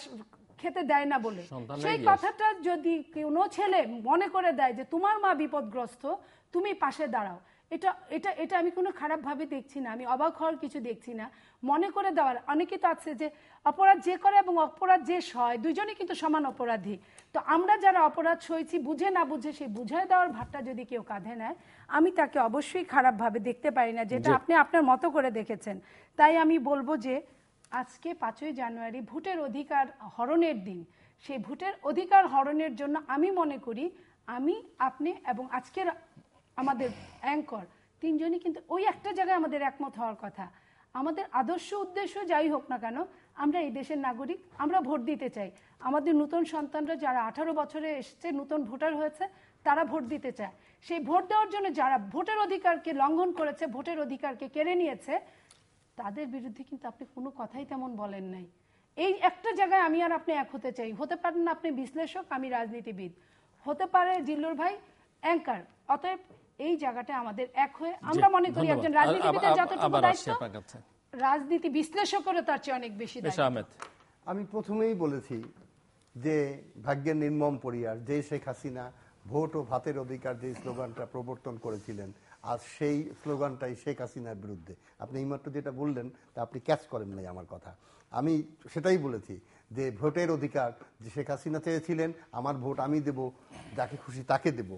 খেতে দেয় না বলে। সেই কথাটা যদি কোনো ছেলে মনে করে দেয় যে তোমার মা বিপদগ্রস্ত, তুমি পাশে দাঁড়াও, এটা এটা এটা আমি কোনো খারাপ ভাবে দেখছি না, আমি অবাক হওয়ার কিছু দেখছি না। মনে করে দেওয়ার অনেকে তো আছে যে অপরাধ যে করে এবং অপরাধ যে সয় দুজনেই কিন্তু সমান অপরাধী। তো আমরা যারা অপরাধ সইছি বুঝে না বুঝে সেই বুঝায় দেওয়ার ভারটা যদি কেউ কাঁধে নেয়, আমি তাকে অবশ্যই খারাপ ভাবে দেখতে পারি না, যেটা আপনি আপনার মতো করে দেখেছেন। তাই আমি বলবো যে আজকে 5ই জানুয়ারি ভোটের অধিকার হরণের দিন। সেই ভোটের অধিকার হরণের জন্য আমি মনে করি আমি, আপনি এবং আজকের আমাদের অ্যাঙ্কর তিনজনই কিন্তু ওই একটা জায়গায় আমাদের একমত হওয়ার কথা। আমাদের আদর্শ উদ্দেশ্য যাই হোক না কেন, আমরা এই দেশের নাগরিক, আমরা ভোট দিতে চাই। আমাদের নতুন সন্তানরা যারা 18 বছরে এসেছে, নতুন ভোটার হয়েছে, তারা ভোট দিতে চায়। সেই ভোট দেওয়ার জন্য যারা ভোটের অধিকারকে লঙ্ঘন করেছে, ভোটের অধিকারকে কেড়ে নিয়েছে, তাদের বিরুদ্ধে কিন্তু আপনি কোনো কথাই তেমন বলেন নাই। এই একটা জায়গায় আমি আর আপনি এক হতে চাই। হতে পারেন না আপনি বিশ্লেষক, আমি রাজনীতিবিদ, হতে পারে জিল্লুর ভাই অ্যাঙ্কার। অতএব এই জায়গাটা আমাদের এক হয়ে আমরা মনে করি একজন রাজনীতিবিদের যতটুকু দায়িত্ব, রাজনীতি বিশ্লেষকেরও তার চেয়ে অনেক বেশি দায়িত্ব। আমি প্রথমেই বলেছি যে ভাগ্যের নির্মম পরিহার, যে শেখ হাসিনা ভোট ও ভাতের অধিকার যে স্লোগানটা প্রবর্তন করেছিলেন, আজ সেই স্লোগানটাই শেখ হাসিনার বিরুদ্ধে। আপনি এইমাত্র যেটা বললেন তা আপনি ক্যাচ করেন নাই আমার কথা। আমি সেটাই বলেছি যে ভোটের অধিকার যে শেখ হাসিনা চেয়েছিলেন, আমার ভোট আমি দেব, যাকে খুশি তাকে দেব,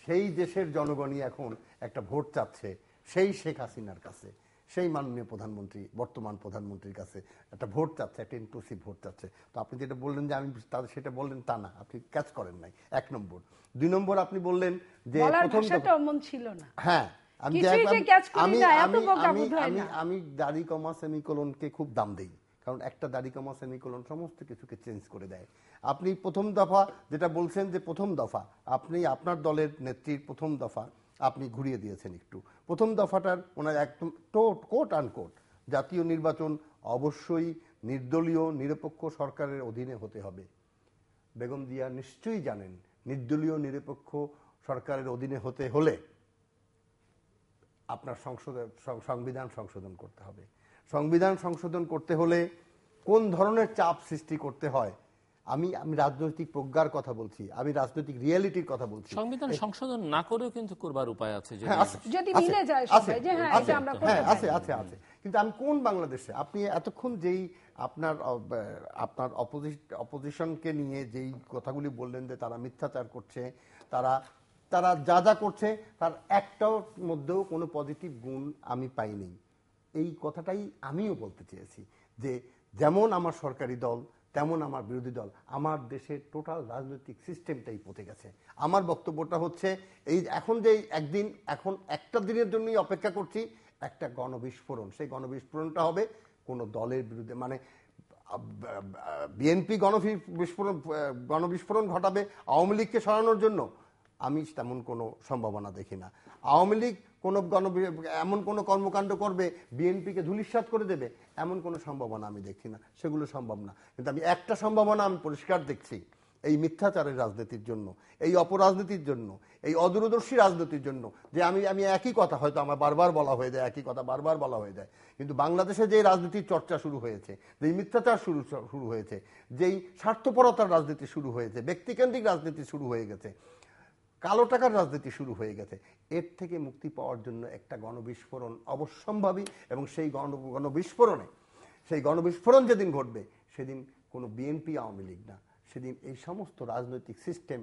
সেই দেশের জনগণই এখন একটা ভোট চাচ্ছে সেই শেখ হাসিনার কাছে, সেই মাননীয় প্রধানমন্ত্রী, বর্তমান প্রধানমন্ত্রীর কাছে একটা ভোট চাচ্ছে, একটা ইনক্লুসিভ ভোট চাচ্ছে। তো আপনি যেটা বললেন যে আমি তাদের সেটা বললেন তা না, আপনি ক্যাচ করেন নাই, 1 নম্বর। 2 নম্বর আপনি বললেন যে প্রথম ছিল না। হ্যাঁ, আমি দাড়ি কমা সেমিকোলনকে খুব দাম দেই, কারণ একটা দাড়ি কমা সেমিকোলন সমস্ত কিছুকে চেঞ্জ করে দেয়। আপনি প্রথম দফা যেটা বলছেন যে প্রথম দফা, আপনি আপনার দলের নেত্রীর প্রথম দফা আপনি ঘুরিয়ে দিয়েছেন একটু। প্রথম দফাটার ওনার একদম কোট আনকোট জাতীয় নির্বাচন অবশ্যই নির্দলীয় নিরপেক্ষ সরকারের অধীনে হতে হবে। বেগম জিয়া নিশ্চয়ই জানেন নির্দলীয় নিরপেক্ষ সরকারের অধীনে হতে হলে আপনার সংবিধান সংশোধন করতে হবে। সংবিধান সংশোধন করতে হলে কোন ধরনের চাপ সৃষ্টি করতে হয়, আমি রাজনৈতিক প্রজ্ঞার কথা বলছি, আমি রাজনৈতিক রিয়েলিটির কথা বলছি। সংবিধান সংশোধন না করেও কিন্তু করবার উপায় আছে, যদি মিলে যায় সবাই, যে হ্যাঁ এটা আমরা করতে পারি। আছে। কিন্তু আমি কোন বাংলাদেশে, আপনি এতক্ষণ যেই আপনার অপোজিশনকে নিয়ে যেই কথাগুলি বললেন যে তারা মিথ্যাচার করছে, তারা যা করছে তার একটার মধ্যেও কোনো পজিটিভ গুণ আমি পাইনি। এই কথাটাই আমিও বলতে চেয়েছি যে যেমন আমার সরকারি দল তেমন আমার বিরোধী দল, আমার দেশের টোটাল রাজনৈতিক সিস্টেমটাই পথে গেছে। আমার বক্তব্যটা হচ্ছে এই এখন যে এখন একটা দিনের জন্যই অপেক্ষা করছি একটা গণবিস্ফোরণ। সেই গণবিস্ফোরণটা হবে কোনো দলের বিরুদ্ধে, মানে বিএনপি গণবিস্ফোরণ ঘটাবে আওয়ামী লীগকে সরানোর জন্য, আমি তেমন কোনো সম্ভাবনা দেখি না। আওয়ামী লীগ এমন কোনো কর্মকাণ্ড করবে বিএনপিকে ধূলিসাৎ করে দেবে, এমন কোনো সম্ভাবনা আমি দেখছি না, সেগুলো সম্ভব না। কিন্তু আমি একটা সম্ভাবনা আমি পরিষ্কার দেখছি, এই মিথ্যাচারের রাজনীতির জন্য, এই অপরাজনীতির জন্য, এই অদূরদর্শী রাজনীতির জন্য, যে আমি একই কথা হয়তো আমার বারবার বলা হয়ে যায়, একই কথা বারবার বলা হয়ে যায়, কিন্তু বাংলাদেশে যে রাজনীতির চর্চা শুরু হয়েছে, যেই মিথ্যাচার শুরু হয়েছে, যেই স্বার্থপরতার রাজনীতি শুরু হয়েছে, ব্যক্তিকেন্দ্রিক রাজনীতি শুরু হয়ে গেছে, কালো টাকার রাজনীতি শুরু হয়ে গেছে, এর থেকে মুক্তি পাওয়ার জন্য একটা গণবিস্ফোরণ অবশ্যম্ভাবী। এবং সেই গণবিস্ফোরণ যেদিন ঘটবে সেদিন কোনো বিএনপি আওয়ামী লীগ না, সেদিন এই সমস্ত রাজনৈতিক সিস্টেম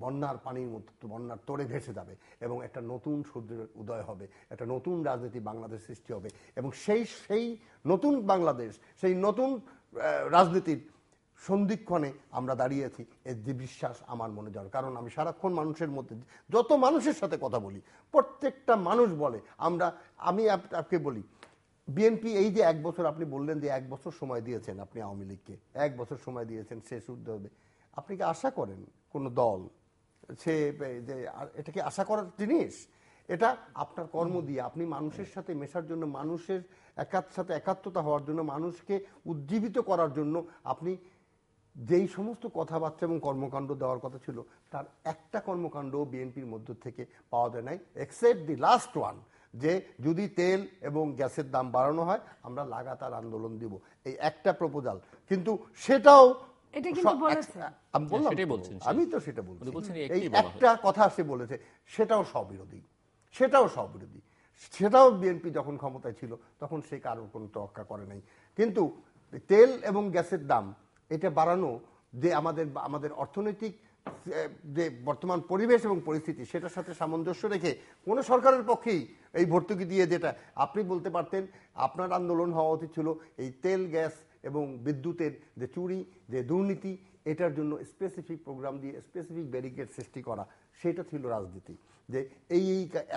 বন্যার পানির মতো, বন্যার তোড়ে ভেসে যাবে এবং একটা নতুন সূর্যের উদয় হবে, একটা নতুন রাজনীতি বাংলাদেশ সৃষ্টি হবে। এবং সেই নতুন বাংলাদেশ, সেই নতুন রাজনীতির সন্ধিক্ষণে আমরা দাঁড়িয়েছি, এর যে বিশ্বাস আমার মনে যাওয়ার কারণ, আমি সারাক্ষণ মানুষের মধ্যে যত মানুষের সাথে কথা বলি, প্রত্যেকটা মানুষ বলে আমি আপনাকে বলি, বিএনপি এই যে 1 বছর, আপনি বললেন যে 1 বছর সময় দিয়েছেন আপনি আওয়ামী লীগকে, 1 বছর সময় দিয়েছেন, শেষ উঠতে হবে। আপনি কি আশা করেন কোন দল এটা কি আশা করার জিনিস? এটা আপনার কর্ম দিয়ে আপনি মানুষের সাথে মেশার জন্য, মানুষের সাথে একাত্মতা হওয়ার জন্য, মানুষকে উজ্জীবিত করার জন্য আপনি যেই সমস্ত কথাবার্তা এবং কর্মকাণ্ড দেওয়ার কথা ছিল তার একটা কর্মকাণ্ড বিএনপির মধ্য থেকে পাওয়া যায় নাই, এক্সেপ্ট দি লাস্ট ওয়ান, যে যদি তেল এবং গ্যাসের দাম বাড়ানো হয় আমরা লাগাতার আন্দোলন দিব, এই একটা প্রপোজাল। কিন্তু সেটাও এটা কিন্তু বলেছে, আমি বললাম, আমি তো সেটা বলছি, এই একটা কথা সে বলেছে, সেটাও স্ববিরোধী, সেটাও স্ববিরোধী। সেটাও বিএনপি যখন ক্ষমতায় ছিল তখন সে কারোর কোনো তোয়াক্কা করে নাই। কিন্তু তেল এবং গ্যাসের দাম এটা বাড়ানো যে আমাদের অর্থনৈতিক যে বর্তমান পরিবেশ এবং পরিস্থিতি সেটার সাথে সামঞ্জস্য রেখে কোন সরকারের পক্ষেই এই ভর্তুকি দিয়ে, যেটা আপনি বলতে পারতেন আপনার আন্দোলন হওয়া উচিত ছিল এই তেল গ্যাস এবং বিদ্যুতের যে চুরি, যে দুর্নীতি, এটার জন্য স্পেসিফিক প্রোগ্রাম দিয়ে স্পেসিফিক ব্যারিকেড সৃষ্টি করা, সেটা ছিল রাজনীতি। যে এই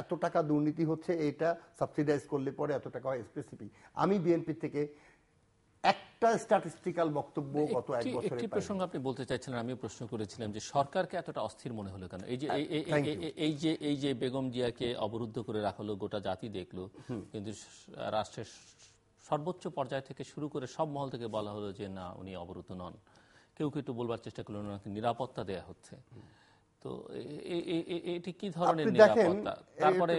এত টাকা দুর্নীতি হচ্ছে, এটা সাবসিডাইজ করলে পরে এত টাকা হয় স্পেসিফিক। আমি বিএনপি থেকে একটা স্ট্যাটিস্টিক্যাল বক্তব্য গত এক বছরে একটি প্রসঙ্গ আপনি বলতে চাইছিলেন, আমিও প্রশ্ন করেছিলাম যে সরকারকে এতটা অস্থির মনে হলো কেন? এই যে বেগম জিয়াকে অবরুদ্ধ করে রাখা হলো, গোটা জাতি দেখলো, কিন্তু রাষ্ট্রের সর্বোচ্চ পর্যায় থেকে শুরু করে সব মহল থেকে বলা হলো যে না, উনি অবরুদ্ধ নন। কেউ কেউ একটু বলবার চেষ্টা করলেন ওনাকে নিরাপত্তা দেয়া হচ্ছে। তো এটি কি ধরনের নিরাপত্তা? তারপরে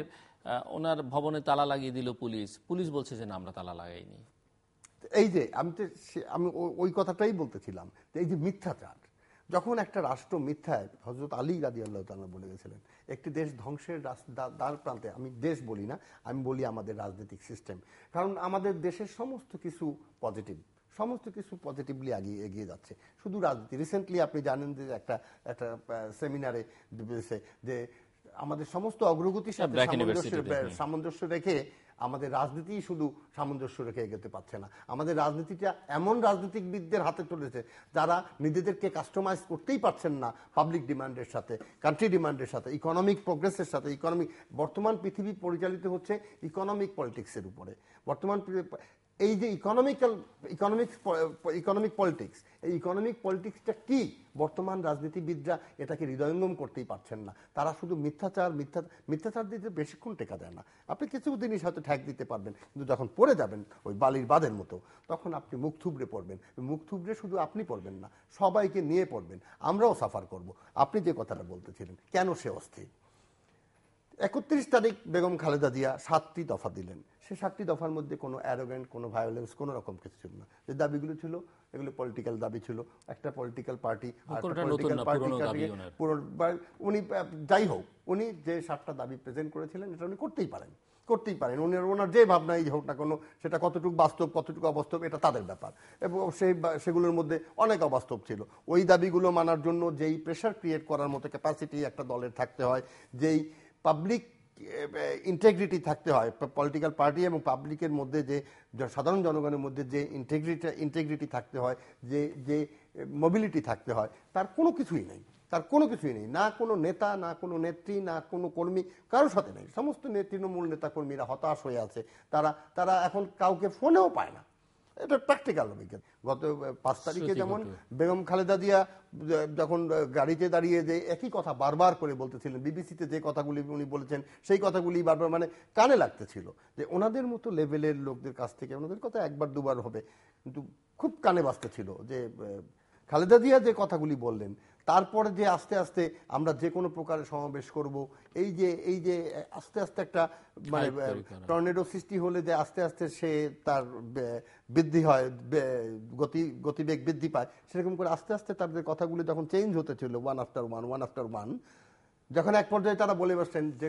ওনার ভবনে তালা লাগিয়ে দিল পুলিশ, পুলিশ বলছে যে না, আমরা তালা লাগাইনি। এই যে আমি ওই কথাটাই বলতেছিলাম, এই যে মিথ্যাচার, যখন একটা রাষ্ট্র মিথ্যায়, হযরত আলী রাদিয়াল্লাহু তাআলা বলে গেছিলেন একটি দেশ ধ্বংসের দ্বার প্রান্তে, আমি দেশ বলি না, আমি বলি আমাদের রাজনৈতিক সিস্টেম, কারণ আমাদের দেশের সমস্ত কিছু পজিটিভ, সমস্ত কিছু পজিটিভলি এগিয়ে যাচ্ছে, শুধু রাজনীতি। রিসেন্টলি আপনি জানেন যে একটা সেমিনারে যে আমাদের সমস্ত অগ্রগতির সাথে সামঞ্জস্য রেখে আমাদের রাজনীতি শুধু সামঞ্জস্য রেখে এগোতে পারছে না। আমাদের রাজনীতিটা এমন রাজনীতিবিদদের হাতে চলেছে যারা নিজেদেরকে কাস্টমাইজ করতেই পারছেন না পাবলিক ডিমান্ডের সাথে, কান্ট্রি ডিমান্ডের সাথে, ইকোনমিক প্রোগ্রেসের সাথে। বর্তমান পৃথিবী পরিচালিত হচ্ছে ইকোনমিক পলিটিক্সের উপরে। বর্তমান এই যে ইকোনমিক পলিটিক্স, এই ইকোনমিক পলিটিক্সটা কি বর্তমান রাজনীতিবিদরা এটাকে হৃদয়ঙ্গম করতেই পারছেন না। তারা শুধু মিথ্যাচার দিতে বেশিক্ষণ টেকা দেয় না। আপনি কিছু জিনিস হয়তো ঠ্যাক দিতে পারবেন, কিন্তু যখন পড়ে যাবেন ওই বালির বাঁধের মতো, তখন আপনি মুখ থুবড়ে পড়বেন। মুখ থুবড়ে শুধু আপনি পড়বেন না, সবাইকে নিয়ে পড়বেন, আমরাও সাফার করব। আপনি যে কথাটা বলতেছিলেন, কেন সে অস্থির? 31 তারিখ বেগম খালেদা জিয়া 7টি দফা দিলেন। সে 7টি দফার মধ্যে কোনো অ্যারোগেন্ট, কোনো ভায়োলেন্স, কোনো রকম কিছু ছিল না। যে দাবিগুলো ছিল এগুলো পলিটিক্যাল দাবি ছিল। একটা পলিটিক্যাল পার্টি উনি যাই হোক, উনি যে 7টা দাবি প্রেজেন্ট করেছিলেন এটা উনি করতেই পারেন। ওনার যে ভাবনাই হোক না কোনো, সেটা কতটুকু বাস্তব কতটুকু অবাস্তব এটা তাদের ব্যাপার, এবং সেগুলোর মধ্যে অনেক অবাস্তব ছিল। ওই দাবিগুলো মানার জন্য যেই প্রেশার ক্রিয়েট করার মতো ক্যাপাসিটি একটা দলের থাকতে হয়, যেই পাবলিক ইন্টেগ্রিটি থাকতে হয়, পলিটিক্যাল পার্টি এবং পাবলিকের মধ্যে যে সাধারণ জনগণের মধ্যে যে ইন্টেগ্রিটি থাকতে হয়, যে মোবিলিটি থাকতে হয়, তার কোনো কিছুই নেই। না কোনো নেতা, না কোনো নেত্রী, না কোনো কর্মী, কারোর সাথে নেই। সমস্ত তৃণমূল নেতা কর্মীরা হতাশ হয়ে আছে। তারা এখন কাউকে ফোনেও পায় না। এটা প্র্যাকটিক্যাল অভিজ্ঞতা। গত 5 তারিখে যেমন বেগম খালেদা জিয়া যখন গাড়িতে দাঁড়িয়ে যে একই কথা বারবার করে বলতেছিলেন, বিবিসিতে যে কথাগুলি উনি বলেছেন সেই কথাগুলি বারবার মানে কানে লাগতেছিল, যে ওনাদের মতো লেভেলের লোকদের কাছ থেকে ওনাদের কথা একবার দুবার হবে, কিন্তু খুব কানে বাজতেছিল যে খালেদা জিয়া যে কথাগুলি বললেন। তারপরে যে আস্তে আস্তে আমরা যে কোনো প্রকারের সমাবেশ করব, এই যে আস্তে আস্তে একটা মানে টর্নেডো সৃষ্টি হলে যে আস্তে আস্তে সে তার বৃদ্ধি হয়, গতিবেগ বৃদ্ধি পায়, সেরকম করে আস্তে আস্তে তাদের কথাগুলি যখন চেঞ্জ হতে ছিল ওয়ান আফটার ওয়ান, যখন এক পর্যায়ে তারা বলে বসছেন যে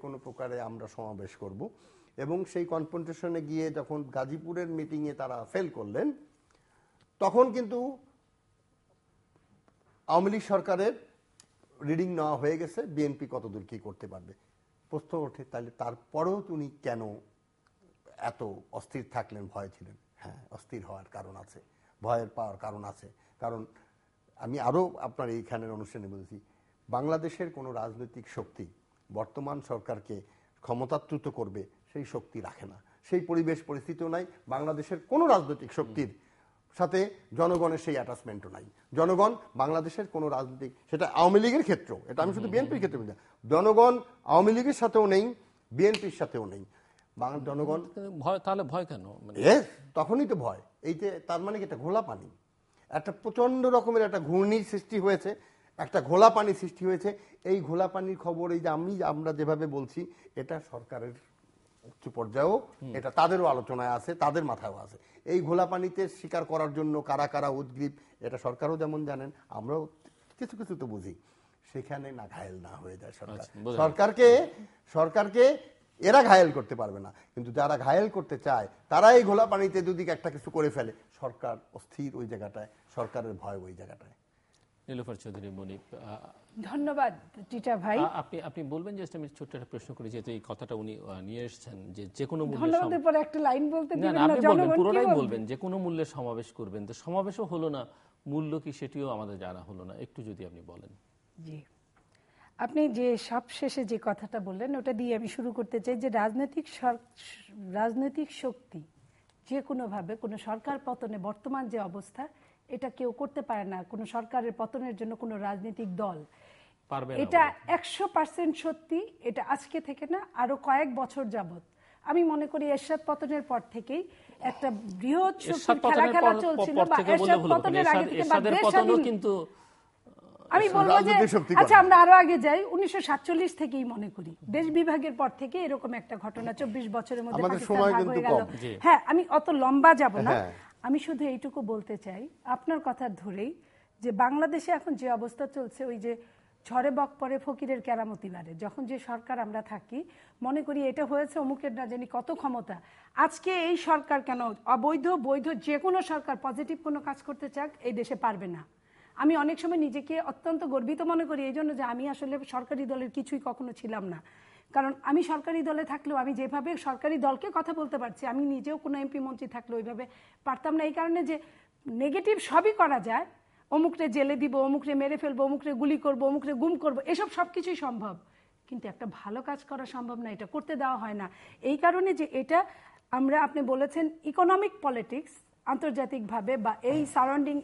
কোনো প্রকারে আমরা সমাবেশ করব, এবং সেই কনফ্রন্টেশনে গিয়ে যখন গাজীপুরের মিটিংয়ে তারা ফেল করলেন, তখন কিন্তু আওয়ামী লীগ সরকারের রিডিং নেওয়া হয়ে গেছে, বিএনপি কতদূর কি করতে পারবে। প্রশ্ন ওঠে, তাহলে তারপরেও তিনি কেন এত অস্থির থাকলেন, ভয় ছিলেন? হ্যাঁ, অস্থির হওয়ার কারণ আছে, ভয়ের পাওয়ার কারণ আছে। কারণ আমি আরো আপনার এইখানের অনুষ্ঠানে বলেছি, বাংলাদেশের কোনো রাজনৈতিক শক্তি বর্তমান সরকারকে ক্ষমতাচ্যুত করবে সেই শক্তি রাখে না, সেই পরিবেশ পরিস্থিতিও নাই। বাংলাদেশের কোনো রাজনৈতিক শক্তির সাথে জনগণের সেই অ্যাটাচমেন্টও নাই। জনগণ বাংলাদেশের কোনো রাজনৈতিক, সেটা আওয়ামী লীগের ক্ষেত্রেও, এটা আমি শুধু বিএনপির ক্ষেত্রে বলি না, জনগণ আওয়ামী লীগের সাথেও নেই, বিএনপির সাথেও নেই। জনগণ ভয়, তাহলে ভয় কেন? তখনই তো ভয়। এই যে তার মানে কি, এটা ঘোলা পানি। একটা প্রচন্ড রকমের একটা ঘূর্ণির সৃষ্টি হয়েছে, একটা ঘোলা পানি সৃষ্টি হয়েছে। এই ঘোলা পানির খবর এই যে আমরা যেভাবে বলছি, এটা সরকারের উচ্চ পর্যায়েও এটা তাদেরও আলোচনায় আছে, তাদের মাথায়ও আছে। এই ঘোলা পানিতে শিকার করার জন্য কারা কারা উদ্গ্রীব, এটা সরকারও যেমন জানেন, আমরাও কিছু কিছু তো বুঝি। সেখানে না ঘায়েল না হয়ে যায় সরকার। সরকারকে এরা ঘায়েল করতে পারবে না, কিন্তু যারা ঘায়েল করতে চায় তারা এই ঘোলা পানিতে যদি একটা কিছু করে ফেলে, সরকার অস্থির ওই জায়গাটায়, সরকারের ভয় ওই জায়গাটায়। নীলুফার চৌধুরী মনিপ, ধন্যবাদ টিটা ভাই। আপনি বলবেন যে আমি ছোট্ট একটা প্রশ্ন করি, যেহেতু এই কথাটা উনি নিয়ে এসেছেন যে কোনো মূল্যে, ধন্যবাদের পরে একটা লাইন বলতে দিবেন না? আপনি বলবেন, জনগণ পুরোটাই কি বলবে? বলবেন যে কোনো মূল্যে সমাবেশ করবেন, তো সমাবেশও হলো না, মূল্য কি সেটিও আমাদের জানা হলো না, একটু যদি আপনি বলেন। জি, আপনি যে সবশেষে যে কথাটা বললেন ওটা দিয়ে আমি শুরু করতে চাই যে রাজনৈতিক শক্তি যে কোনোভাবে কোনো সরকার পতনে বর্তমান যে অবস্থা, এটা কেউ করতে পারে না, কোনো সরকারের পতনের জন্য কোনো রাজনৈতিক দল পারবে না। এটা 100% সত্যি। এটা আজকে থেকে না, আরো কয়েক বছর যাবত আমি মনে করি এরশাদ পতনের পর থেকেই একটা বৃহৎ শক্তির খেলা চলছিল, বা এরশাদ পতনের আগে থেকে বা দেশ স্বাধীন, কিন্তু আমি বলবো যে আচ্ছা আমরা আরো আগে যাই, 1947 থেকেই মনে করি দেশ বিভাগের পর থেকে এরকম একটা ঘটনা 24 বছরের মধ্যে পাকিস্তান ভাগ হয়ে গেল। হ্যাঁ, আমি অত লম্বা যাব না, আমি শুধু এইটুকু বলতে চাই আপনার কথা ধরেই যে বাংলাদেশে এখন যে অবস্থা চলছে, ওই যে ঝড়ে বক পরে ফকিরের কেরামতি বাড়ে, যখন যে সরকার আমরা থাকি মনে করি এটা হয়েছে অমুকের না জানি কত ক্ষমতা। আজকে এই সরকার কেন, অবৈধ বৈধ যে কোনো সরকার পজিটিভ কোনো কাজ করতে চাক এই দেশে পারবে না। আমি অনেক সময় নিজেকে অত্যন্ত গর্বিত মনে করি এই জন্য যে আমি আসলে সরকারি দলের কিছুই কখনো ছিলাম না, কারণ আমি সরকারি দলে থাকলেও আমি যেভাবে সরকারি দলকে কথা বলতে পারছি, আমি নিজেও কোনো এমপি মন্ত্রী থাকলে ওইভাবে পারতাম না। এই কারণে যে নেগেটিভ সবই করা যায়, অমুকরে জেলে দিব, অমুকরে মেরে ফেলবো, অমুকরে গুলি করবো, অমুকরে গুম করবো, এসব সবকিছুই সম্ভব, কিন্তু একটা ভালো কাজ করা সম্ভব না, এটা করতে দেওয়া হয় না। এই কারণে যে এটা আমরা, আপনি বলেছেন ইকোনমিক পলিটিক্স আন্তর্জাতিকভাবে বা এই সারাউন্ডিং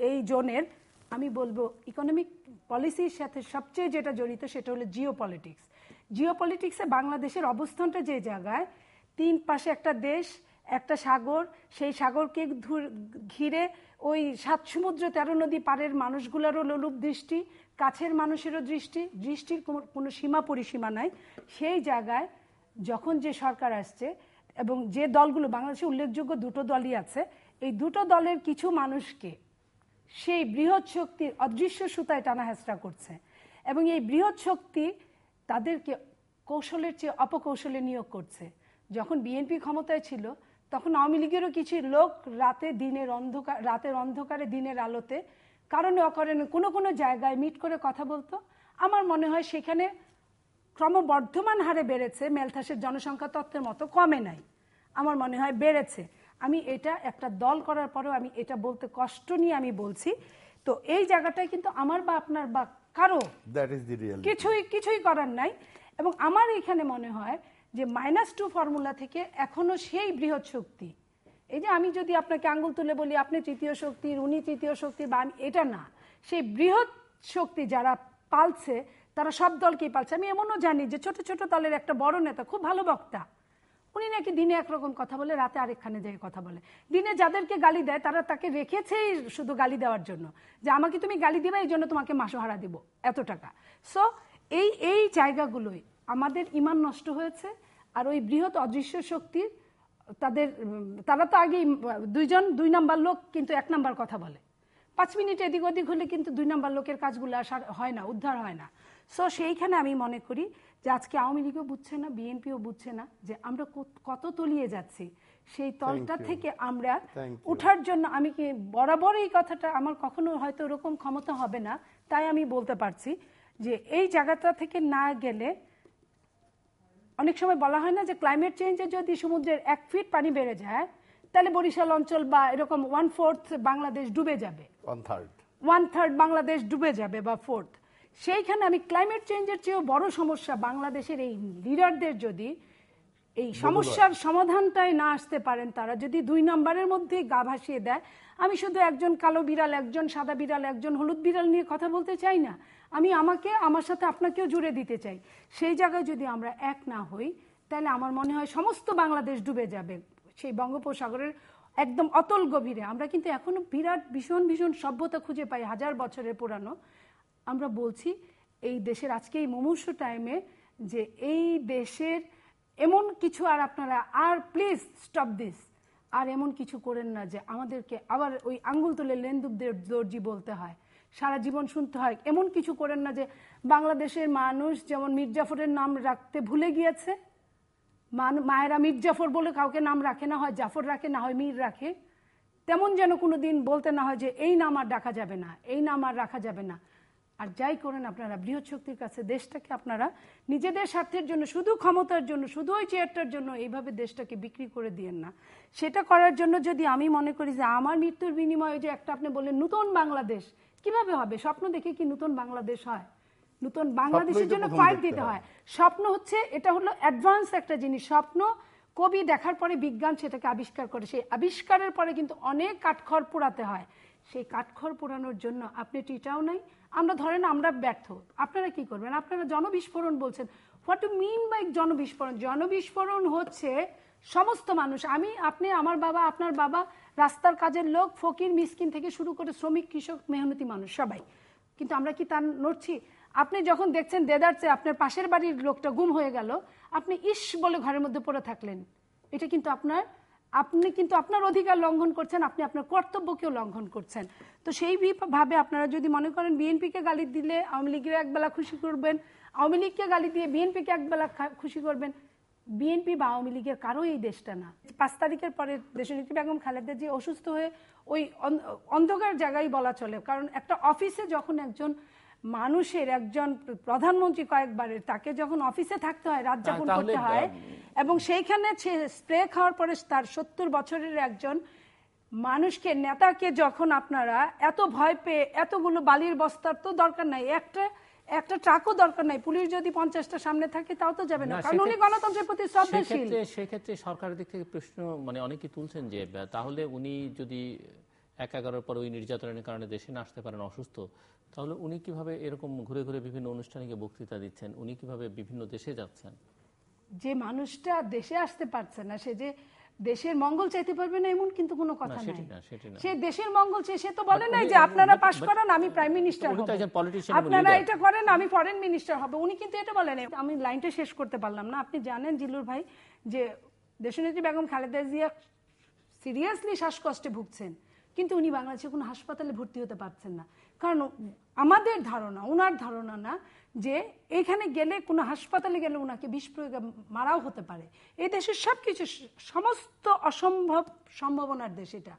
এই জোনের, আমি বলবো ইকোনমিক পলিসির সাথে সবচেয়ে যেটা জড়িত সেটা হলো জিও পলিটিক্স। জিও পলিটিক্সে বাংলাদেশের অবস্থানটা যে জায়গায়, তিন পাশে একটা দেশ, একটা সাগর, সেই সাগরকে ঘিরে ওই 7 সমুদ্র 13 নদী পারের মানুষগুলোরও লোলুপ দৃষ্টি, কাছের মানুষেরও দৃষ্টির কোনো সীমা পরিসীমা নাই। সেই জায়গায় যখন যে সরকার আসছে এবং যে দলগুলো, বাংলাদেশে উল্লেখযোগ্য দুটো দলই আছে, এই দুটো দলের কিছু মানুষকে সেই বৃহৎ শক্তির অদৃশ্য সুতায় টানা হেঁচড়া করছে, এবং এই বৃহৎ শক্তি তাদেরকে কৌশলের চেয়ে অপকৌশলে নিয়োগ করছে। যখন বিএনপি ক্ষমতায় ছিল তখন আওয়ামী লীগেরও কিছু লোক রাতের অন্ধকারে দিনের আলোতে কারণে অকারণে কোনো কোনো জায়গায় মিট করে কথা বলতো। আমার মনে হয় সেখানে ক্রমবর্ধমান হারে বেড়েছে, মেলথাসের জনসংখ্যা তত্ত্বের মতো কমে নাই, আমার মনে হয় বেড়েছে। আমি এটা একটা দল করার পরেও আমি এটা বলতে কষ্ট নিয়ে আমি বলছি। তো এই জায়গাটায় কিন্তু আমার বা আপনার বা কারো কিছুই করার নাই। এবং আমার এখানে মনে হয় যে -2 ফর্মুলা থেকে এখনো সেই বৃহৎ শক্তি, এই যে আমি যদি আপনাকে আঙ্গুল তুলে বলি আপনি তৃতীয় শক্তির, উনি তৃতীয় শক্তির, বা এটা না, সেই বৃহৎ শক্তি যারা পালছে তারা সব দলকেই পালছে। আমি এমনও জানি যে ছোট ছোট দলের একটা বড় নেতা, খুব ভালো বক্তা, উনি নাকি দিনে একরকম কথা বলে, রাতে আরেকখানে যায় কথা বলে। দিনে যাদেরকে গালি দেয় তারা তাকে রেখেছেই শুধু গালি দেওয়ার জন্য, যে আমাকে তুমি গালি দিবে এই জন্য তোমাকে মাসোহারা দিব এত টাকা। সো এই জায়গাগুলোই আমাদের ঈমান নষ্ট হয়েছে। আর ওই বৃহৎ অদৃশ্য শক্তির তারা তো আগেই দুই নাম্বার লোক, কিন্তু 1 নাম্বার কথা বলে। 5 মিনিট এদিক ওদিক হলে কিন্তু 2 নাম্বার লোকের কাজগুলো হয় না, উদ্ধার হয় না। সো সেইখানে আমি মনে করি যে আজকে আওয়ামী লীগও বুঝছে না, বিএনপিও বুঝছে না যে আমরা কত তলিয়ে যাচ্ছি। সেই তলটা থেকে আমরা উঠার জন্য আমি কি বরাবর এই কথাটা, আমার কখনো হয়তো ওরকম ক্ষমতা হবে না, তাই আমি বলতে পারছি যে এই জায়গাটা থেকে না গেলে, অনেক সময় বলা হয় না যে ক্লাইমেট চেঞ্জে যদি সমুদ্রের 1 ফিট পানি বেড়ে যায় তাহলে বরিশাল অঞ্চল বা এরকম 1/4 বাংলাদেশ ডুবে যাবে, 1/3 বাংলাদেশ ডুবে যাবে বা 4th। সেইখানে আমি ক্লাইমেট চেঞ্জের চেয়েও বড় সমস্যা বাংলাদেশের এই লিডারদের যদি এই সমস্যার সমাধানটাই না আসতে পারেন, তারা যদি 2 নাম্বারের মধ্যেই গা ভাসিয়ে দেয়। আমি শুধু একজন কালো বিড়াল, একজন সাদা বিড়াল, একজন হলুদ বিড়াল নিয়ে কথা বলতে চাই না, আমি আমার সাথে আপনাকেও জুড়ে দিতে চাই। সেই জায়গায় যদি আমরা এক না হই তাহলে আমার মনে হয় সমস্ত বাংলাদেশ ডুবে যাবে। সেই বঙ্গোপসাগরের একদম অতল গভীরে। আমরা কিন্তু এখনো বিরাট ভীষণ ভীষণ সভ্যতা খুঁজে পাই, 1000 বছরের পুরানো। আমরা বলছি এই দেশের আজকে এই মুমূর্ষ টাইমে যে এই দেশের এমন কিছু আর আপনারা আর প্লিজ স্টপ দিস, আর এমন কিছু করেন না যে আমাদেরকে আবার ওই আঙ্গুল তুলে লেন্দুবদের দর্জি বলতে হয়, সারা জীবন শুনতে হয়। এমন কিছু করেন না যে বাংলাদেশের মানুষ যেমন মীর জাফরের নাম রাখতে ভুলে গিয়েছে, মায়েরা মীর জাফর বলে কাউকে নাম রাখে না, হয় জাফর রাখে না হয় মীর রাখে, তেমন যেন কোনো দিন বলতে না হয় যে এই নাম আর ডাকা যাবে না, এই নাম আর রাখা যাবে না। আর যাই করেন আপনারা বৃহৎ শক্তির কাছে দেশটাকে আপনারা নিজেদের স্বার্থের জন্য, শুধু ক্ষমতার জন্য, শুধু ওই চেয়ারটার জন্য এইভাবে দেশটাকে বিক্রি করে দিয়েন না। সেটা করার জন্য যদি আমি মনে করি যে আমার মৃত্যুর বিনিময়ে যে একটা আপনি বললেন নতুন বাংলাদেশ, কিভাবে হবে? স্বপ্ন দেখে কি নতুন বাংলাদেশ হয়? নতুন বাংলাদেশের জন্য ফাইট দিতে হয়। স্বপ্ন হচ্ছে, এটা হলো অ্যাডভান্স একটা জিনিস। স্বপ্ন কবি দেখার পরে বিজ্ঞান সেটাকে আবিষ্কার করে, সেই আবিষ্কারের পরে কিন্তু অনেক কাঠখড় পোড়াতে হয়। সেই কাঠখড় পোড়ানোর জন্য আপনি টিটাও নাই, আমরা ধরেন আমরা ব্যর্থ, আপনারা কি করবেন? আপনারা জনবিস্ফোরণ বলছেন। হোয়াট টু মিন বাই জনবিস্ফোরণ? জনবিস্ফোরণ হচ্ছে সমস্ত মানুষ, আমি, আপনি, আমার বাবা, আপনার বাবা, রাস্তার কাজের লোক, ফকির মিসকিন থেকে শুরু করে শ্রমিক, কৃষক, মেহনতি মানুষ সবাই। কিন্তু আমরা কি তা নড়ছি? আপনি যখন দেখছেন দেদারচে আপনার পাশের বাড়ির লোকটা গুম হয়ে গেল, আপনি ইস বলে ঘরের মধ্যে পড়ে থাকলেন, এটা কিন্তু আপনি কিন্তু আপনার অধিকার লঙ্ঘন করছেন, আপনি আপনার কর্তব্যকেও লঙ্ঘন করছেন। তো সেই ভাবে আপনারা যদি মনে করেন বিএনপিকে গালি দিলে আওয়ামী লীগের একবেলা খুশি করবেন, আওয়ামী লীগকে গালি দিয়ে বিএনপিকে একবেলা খুশি করবেন, বিএনপি বা আওয়ামী লীগের কারো এই দেশটা না। 5 তারিখের পরে দেশনেত্রী বেগম খালেদা জিয়া অসুস্থ হয়ে ওই অন্ধকার জায়গায় বলা চলে, কারণ একটা অফিসে যখন একজন মানুষের, একজন প্রধানমন্ত্রী কয়েকবারের, তাকে যখন অফিসে থাকতে হয়, রাত যাপন করতে হয়, এবং সেইখানে স্প্রে খাওয়ার পরে তার 70 বছরের একজন মানুষকে, নেতাকে যখন আপনারা এত ভয় পেয়ে, এতগুলো বালির বস্তার তো দরকার নাই, একটা ট্রাকও দরকার নাই, পুলিশ যদি 50টা সামনে থাকে তাও তো যাবে না, কারণ উনি গণতন্ত্রের প্রতি শ্রদ্ধাশীল। সেক্ষেত্রে সরকারের দিক থেকে প্রশ্ন অনেকে তুলছেন যে তাহলে উনি যদি 1/11 পর ওই নির্যাতনের কারণে দেশে না আসতে পারেন, অসুস্থ, তাহলে উনি কিভাবে এরকম ঘুরে ঘুরে বিভিন্ন অনুষ্ঠানে বক্তৃতা দিচ্ছেন? উনি কিভাবে বিভিন্ন দেশে যাচ্ছেন? যে মানুষটা দেশে আসতে পারছে না, সে যে দেশের মঙ্গল চাইতে পারবে না এমন কিন্তু কোনো কথা নাই। সে দেশের মঙ্গল চাই, সে তো বলে নাই যে আপনারা পাশ করান আমি প্রাইম মিনিস্টার হব, আপনারা এটা করেন আমি ফরেন মিনিস্টার হব, উনি কিন্তু এটা বলে নাই। আমি লাইনটা শেষ করতে পারলাম না। আপনি জানেন জিলুর ভাই যে দেশনেত্রী বেগম খালেদা জিয়া সিরিয়াসলি শ্বাসকষ্টে ভুগছেন, কিন্তু উনি বাংলাদেশে কোনো হাসপাতালে ভর্তি হতে পারছেন না, কারণ আমাদের ধারণা, ওনার ধারণা না, যে এখানে গেলে কোনো হাসপাতালে গেলে ওনাকে বিষ প্রয়োগে মারাও হতে পারে। এই দেশের সবকিছু সমস্ত অসম্ভব সম্ভাবনার দেশ, এটা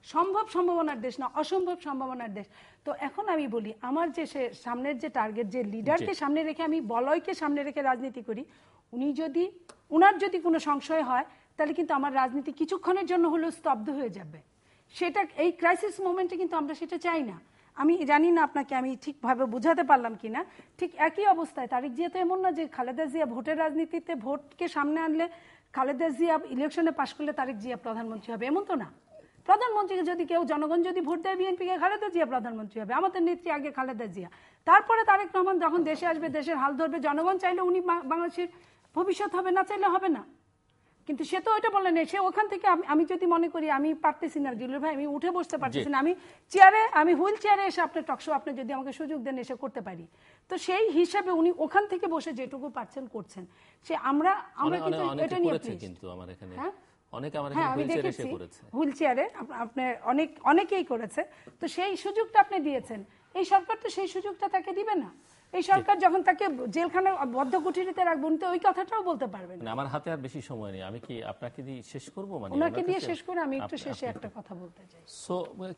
সম্ভব সম্ভাবনার দেশ না, অসম্ভব সম্ভাবনার দেশ। তো এখন আমি বলি, আমার যে সামনের যে টার্গেট, যে লিডারকে সামনে রেখে, আমি বলয়কে সামনে রেখে রাজনীতি করি, উনার যদি কোনো সংশয় হয় তাহলে কিন্তু আমার রাজনীতি কিছুক্ষণের জন্য হলেও স্তব্ধ হয়ে যাবে। সেটা এই ক্রাইসিস মোমেন্টে কিন্তু আমরা সেটা চাই না। আমি জানি না আপনাকে আমি ঠিকভাবে বোঝাতে পারলাম কিনা। ঠিক একই অবস্থায় তারেক জিয়া তো এমন না যে খালেদা জিয়া ভোটের রাজনীতিতে, ভোটকে সামনে আনলে খালেদা জিয়া ইলেকশনে পাশ করলে তারেক জিয়া প্রধানমন্ত্রী হবে, এমন তো না। প্রধানমন্ত্রীকে যদি কেউ, জনগণ যদি ভোট দেয় বিএনপিকে, খালেদা জিয়া প্রধানমন্ত্রী হবে। আমাদের নেত্রী আগে খালেদা জিয়া, তারপরে তারেক রহমান যখন দেশে আসবে, দেশের হাল ধরবে, জনগণ চাইলে উনি বাংলাদেশের ভবিষ্যৎ হবে, না চাইলে হবে না। কিন্তু সে তো ওইটা বলে নেই, সে ওখান থেকে আমি যদি মনে করি আমি পারতেছি না জিলুর ভাই, আমি উঠে বসতে পারতেছি না, আমি হুইল চেয়ারে এসে আপনার টকশো আপনি যদি আমাকে সুযোগ দেন এসে করতে পারি, তো সেই হিসাবে উনি ওখান থেকে বসে যেটুকু পারছেন করছেন। সে আমরা কিন্তু এটা নিয়ে কিন্তু আমার এখানে আমি দেখেছি হুইল চেয়ারে আপনার অনেকেই করেছে, তো সেই সুযোগটা আপনি দিয়েছেন। এই সরকার তো সেই সুযোগটা তাকে দিবে না। এই সরকার যখন তাকে জেলখানার বদ্ধ কুঠিরিতে রাখবেন, তো ওই কথাটাও বলতে পারবেন না। আমার হাতে আর বেশি সময় নেই, আমি কি আপনাকে দিয়ে শেষ করব? মানে ওনাকে দিয়ে শেষ করে আমি একটু শেষে একটা কথা বলতে চাই। সো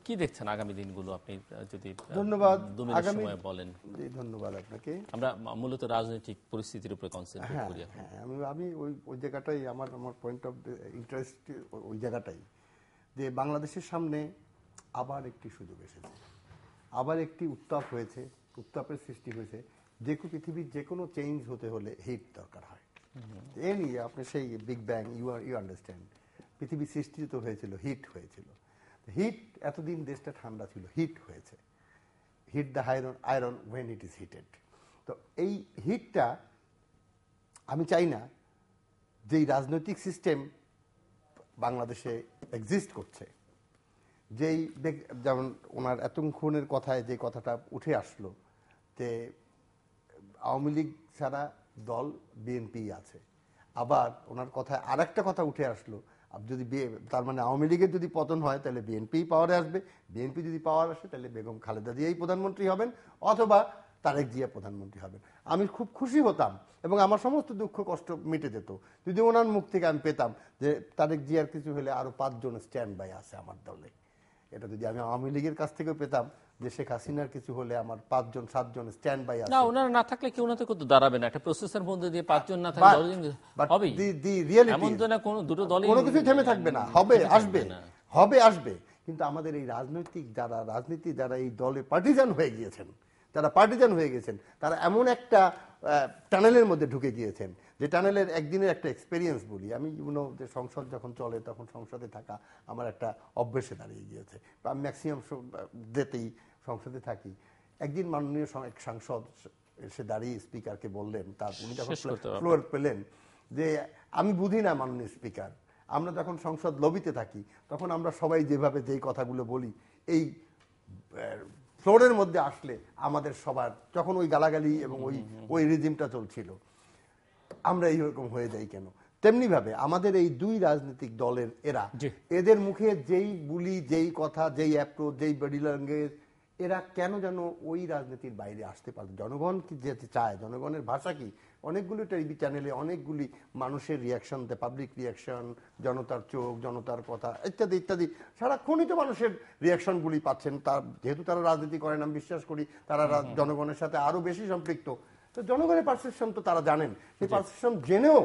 কি দেখছেন আগামী দিনগুলো, আপনি যদি ধন্যবাদ 2 মিনিট সময় বলেন। জি ধন্যবাদ আপনাকে। আমরা মূলত রাজনৈতিক পরিস্থিতির উপরে কনসেন্ট্রেট করি। আমি ওই জায়গাটাই আমার পয়েন্ট অফ ইন্টারেস্ট, ওই জায়গাটাই যে বাংলাদেশের সামনে আবার একটি সুযোগ এসেছে, আবার একটি উত্তাপ হয়েছে, উত্তাপের সৃষ্টি হয়েছে। পৃথিবীর যে কোনো চেঞ্জ হতে হলে হিট দরকার হয়। এ নিয়ে আপনি সেই বিগ ব্যাং, ইউ আন্ডারস্ট্যান্ড, পৃথিবী সৃষ্টিত হয়েছিল, হিট হয়েছিল। হিট, এতদিন দেশটা ঠান্ডা ছিল, হিট হয়েছে। Heat the iron when it is heated. তো এই হিটটা আমি চাই না যে রাজনৈতিক সিস্টেম বাংলাদেশে এক্সিস্ট করছে, যেই যেমন ওনার এতক্ষণের কথায় যে কথাটা উঠে আসলো যে আওয়ামী লীগ ছাড়া দল বিএনপি আছে, আবার ওনার কথায় আরেকটা কথা উঠে আসলো, যদি তার মানে আওয়ামী লীগের যদি পতন হয় তাহলে বিএনপি পাওয়ারে আসবে, বিএনপি যদি পাওয়ার আসে তাহলে বেগম খালেদা জিয়াই প্রধানমন্ত্রী হবেন অথবা তারেক জিয়া প্রধানমন্ত্রী হবেন। আমি খুব খুশি হতাম এবং আমার সমস্ত দুঃখ কষ্ট মিটে যেত যদি ওনার মুখ থেকে আমি পেতাম যে তারেক জিয়ার কিছু হলে আরো 5 জন স্ট্যান্ড বাই আছে আমার দলে। এটা যদি আমি আওয়ামী লীগের কাছ থেকেও পেতাম যে শেখ হাসিনার কিছু হলে আমার 5 জন 7 জন স্ট্যান্ড বাই আছে। না, ওনারা না থাকলে কি ওনাতে কত দাঁড়াবে না, একটা প্রসেসের মধ্যে দিয়ে 5 জন না থাকলে 10 জন হবেই। এমন তো না কোন দুটো দলই কোনো কিছু থেমে থাকবে না, হবে আসবে, হবে আসবে। কিন্তু আমাদের এই রাজনৈতিক যারা এই দলে পার্টিজান হয়ে গিয়েছেন, যারা পার্টিজান হয়ে গেছেন, তারা এমন একটা টানেলের মধ্যে ঢুকে গিয়েছেন যে টানেলের একদিনের একটা এক্সপেরিয়েন্স বলি আমি, যে সংসদ যখন চলে তখন সংসদে থাকা আমার একটা অভ্যেসে দাঁড়িয়ে গিয়েছে। আমি ম্যাক্সিমাম ডেতেই সংসদে থাকি। একদিন মাননীয় এক সাংসদ এসে দাঁড়িয়ে স্পিকারকে বললেন, তার উনি যখন ফ্লোর পেলেন, যে আমি বুঝি না মাননীয় স্পিকার, আমরা যখন সংসদ লবিতে থাকি তখন আমরা সবাই যেভাবে যেই কথাগুলো বলি, এই ফ্লোরের মধ্যে আসলে আমাদের সবার যখন ওই গালাগালি এবং ওই রিজিমটা চলছিল আমরা এইরকম হয়ে যাই কেন? তেমনি ভাবে আমাদের এই দুই রাজনৈতিক দলের এদের মুখে যেই বুলি, যেই কথা, যেই অ্যাপ্রোচ, যেই বডি ল্যাঙ্গুয়েজ, এরা কেন যেন ওই রাজনীতির বাইরে আসতে পারে। জনগণ কি যেতে চায়, জনগণের ভাষা কি, অনেকগুলি টিভি চ্যানেলে অনেকগুলি মানুষের রিয়াকশন, পাবলিক রিয়াকশন, জনতার চোখ, জনতার কথা ইত্যাদি ইত্যাদি, সারাক্ষণই তো মানুষের রিয়াকশনগুলি পাচ্ছেন। তার যেহেতু তারা রাজনীতি করেন, আমি বিশ্বাস করি তারা জনগণের সাথে আরো বেশি সম্পৃক্ত, তো জনগণের পারসেপশন তো তারা জানেন। সেই পারসেপশন জেনেও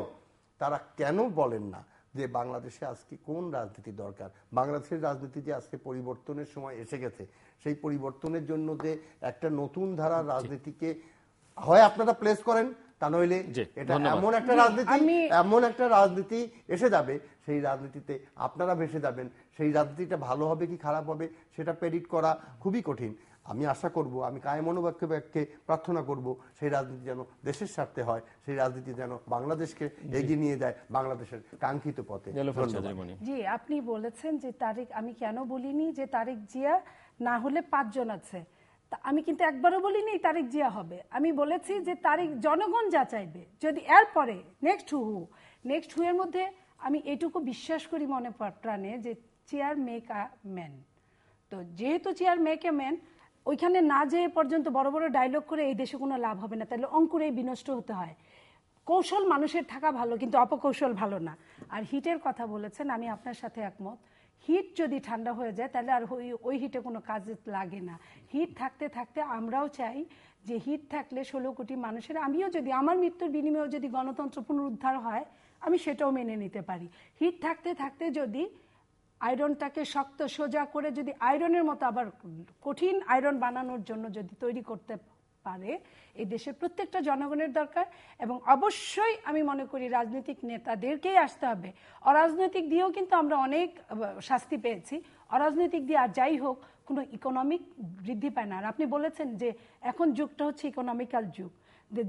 তারা কেন বলেন না যে বাংলাদেশে আজকে কোন রাজনীতি দরকার? বাংলাদেশের রাজনীতি যে আজকে পরিবর্তনের সময় এসে গেছে, সেই পরিবর্তনের জন্য যে একটা নতুন ধারার রাজনীতিকে হয় আপনারা প্লেস করেন, তা নইলে এটা এমন একটা রাজনীতি এসে যাবে, সেই রাজনীতিতে আপনারা ভেসে যাবেন। সেই রাজনীতিটা ভালো হবে কি খারাপ হবে সেটা প্রেডিক্ট করা খুবই কঠিন। আমি আশা করব, আমি কায়ে মনোবাক্যে প্রার্থনা করব, সেই রাজনীতি যেন দেশের স্বার্থে হয়, সেই রাজনীতি যেন বাংলাদেশকে এগিয়ে নিয়ে যায় বাংলাদেশের কাঙ্ক্ষিত পথে। জি, আপনি বলেছেন যে তারেক, আমি কেন বলিনি যে তারেক জিয়া না হলে 5 জন আছে, আমি কিন্তু একবারও বলিনি তারেক জিয়া হবে। আমি বলেছি যে তারেক জনগণ যা চাইবে, যদি এরপরে নেক্সট হু এর মধ্যে আমি এটুকু বিশ্বাস করি মনে প্রাণে যে চেয়ার মেক আ ম্যান। তো যেহেতু চেয়ার মেক এ ম্যান, ওইখানে না যেয়ে পর্যন্ত বড় বড় ডায়লগ করে এই দেশে কোনো লাভ হবে না, তাহলে অঙ্কুরেই বিনষ্ট হতে হয়। কৌশল মানুষের থাকা ভালো, কিন্তু অপকৌশল ভালো না। আর হিটের কথা বলেছেন, আমি আপনার সাথে একমত। হিট যদি ঠান্ডা হয়ে যায় তাহলে আর ওই হিটে কোনো কাজে লাগে না। হিট থাকতে থাকতে আমরাও চাই যে হিট থাকলে 16 কোটি মানুষের, আমিও যদি আমার মৃত্যুর বিনিময়ে যদি গণতন্ত্র পুনরুদ্ধার হয় আমি সেটাও মেনে নিতে পারি। হিট থাকতে থাকতে যদি আয়রনটাকে শক্ত সোজা করে যদি আয়রনের মতো আবার কঠিন আয়রন বানানোর জন্য যদি তৈরি করতে পারে, এই দেশের প্রত্যেকটা জনগণের দরকার। এবং অবশ্যই আমি মনে করি রাজনৈতিক নেতাদেরকেই আসতে হবে। অরাজনৈতিক দিয়েও কিন্তু আমরা অনেক শাস্তি পেয়েছি, অরাজনৈতিক দিয়ে আর যাই হোক কোনো ইকোনমিক বৃদ্ধি পায় না। আর আপনি বলেছেন যে এখন যুগটা হচ্ছে ইকোনমিক্যাল যুগ,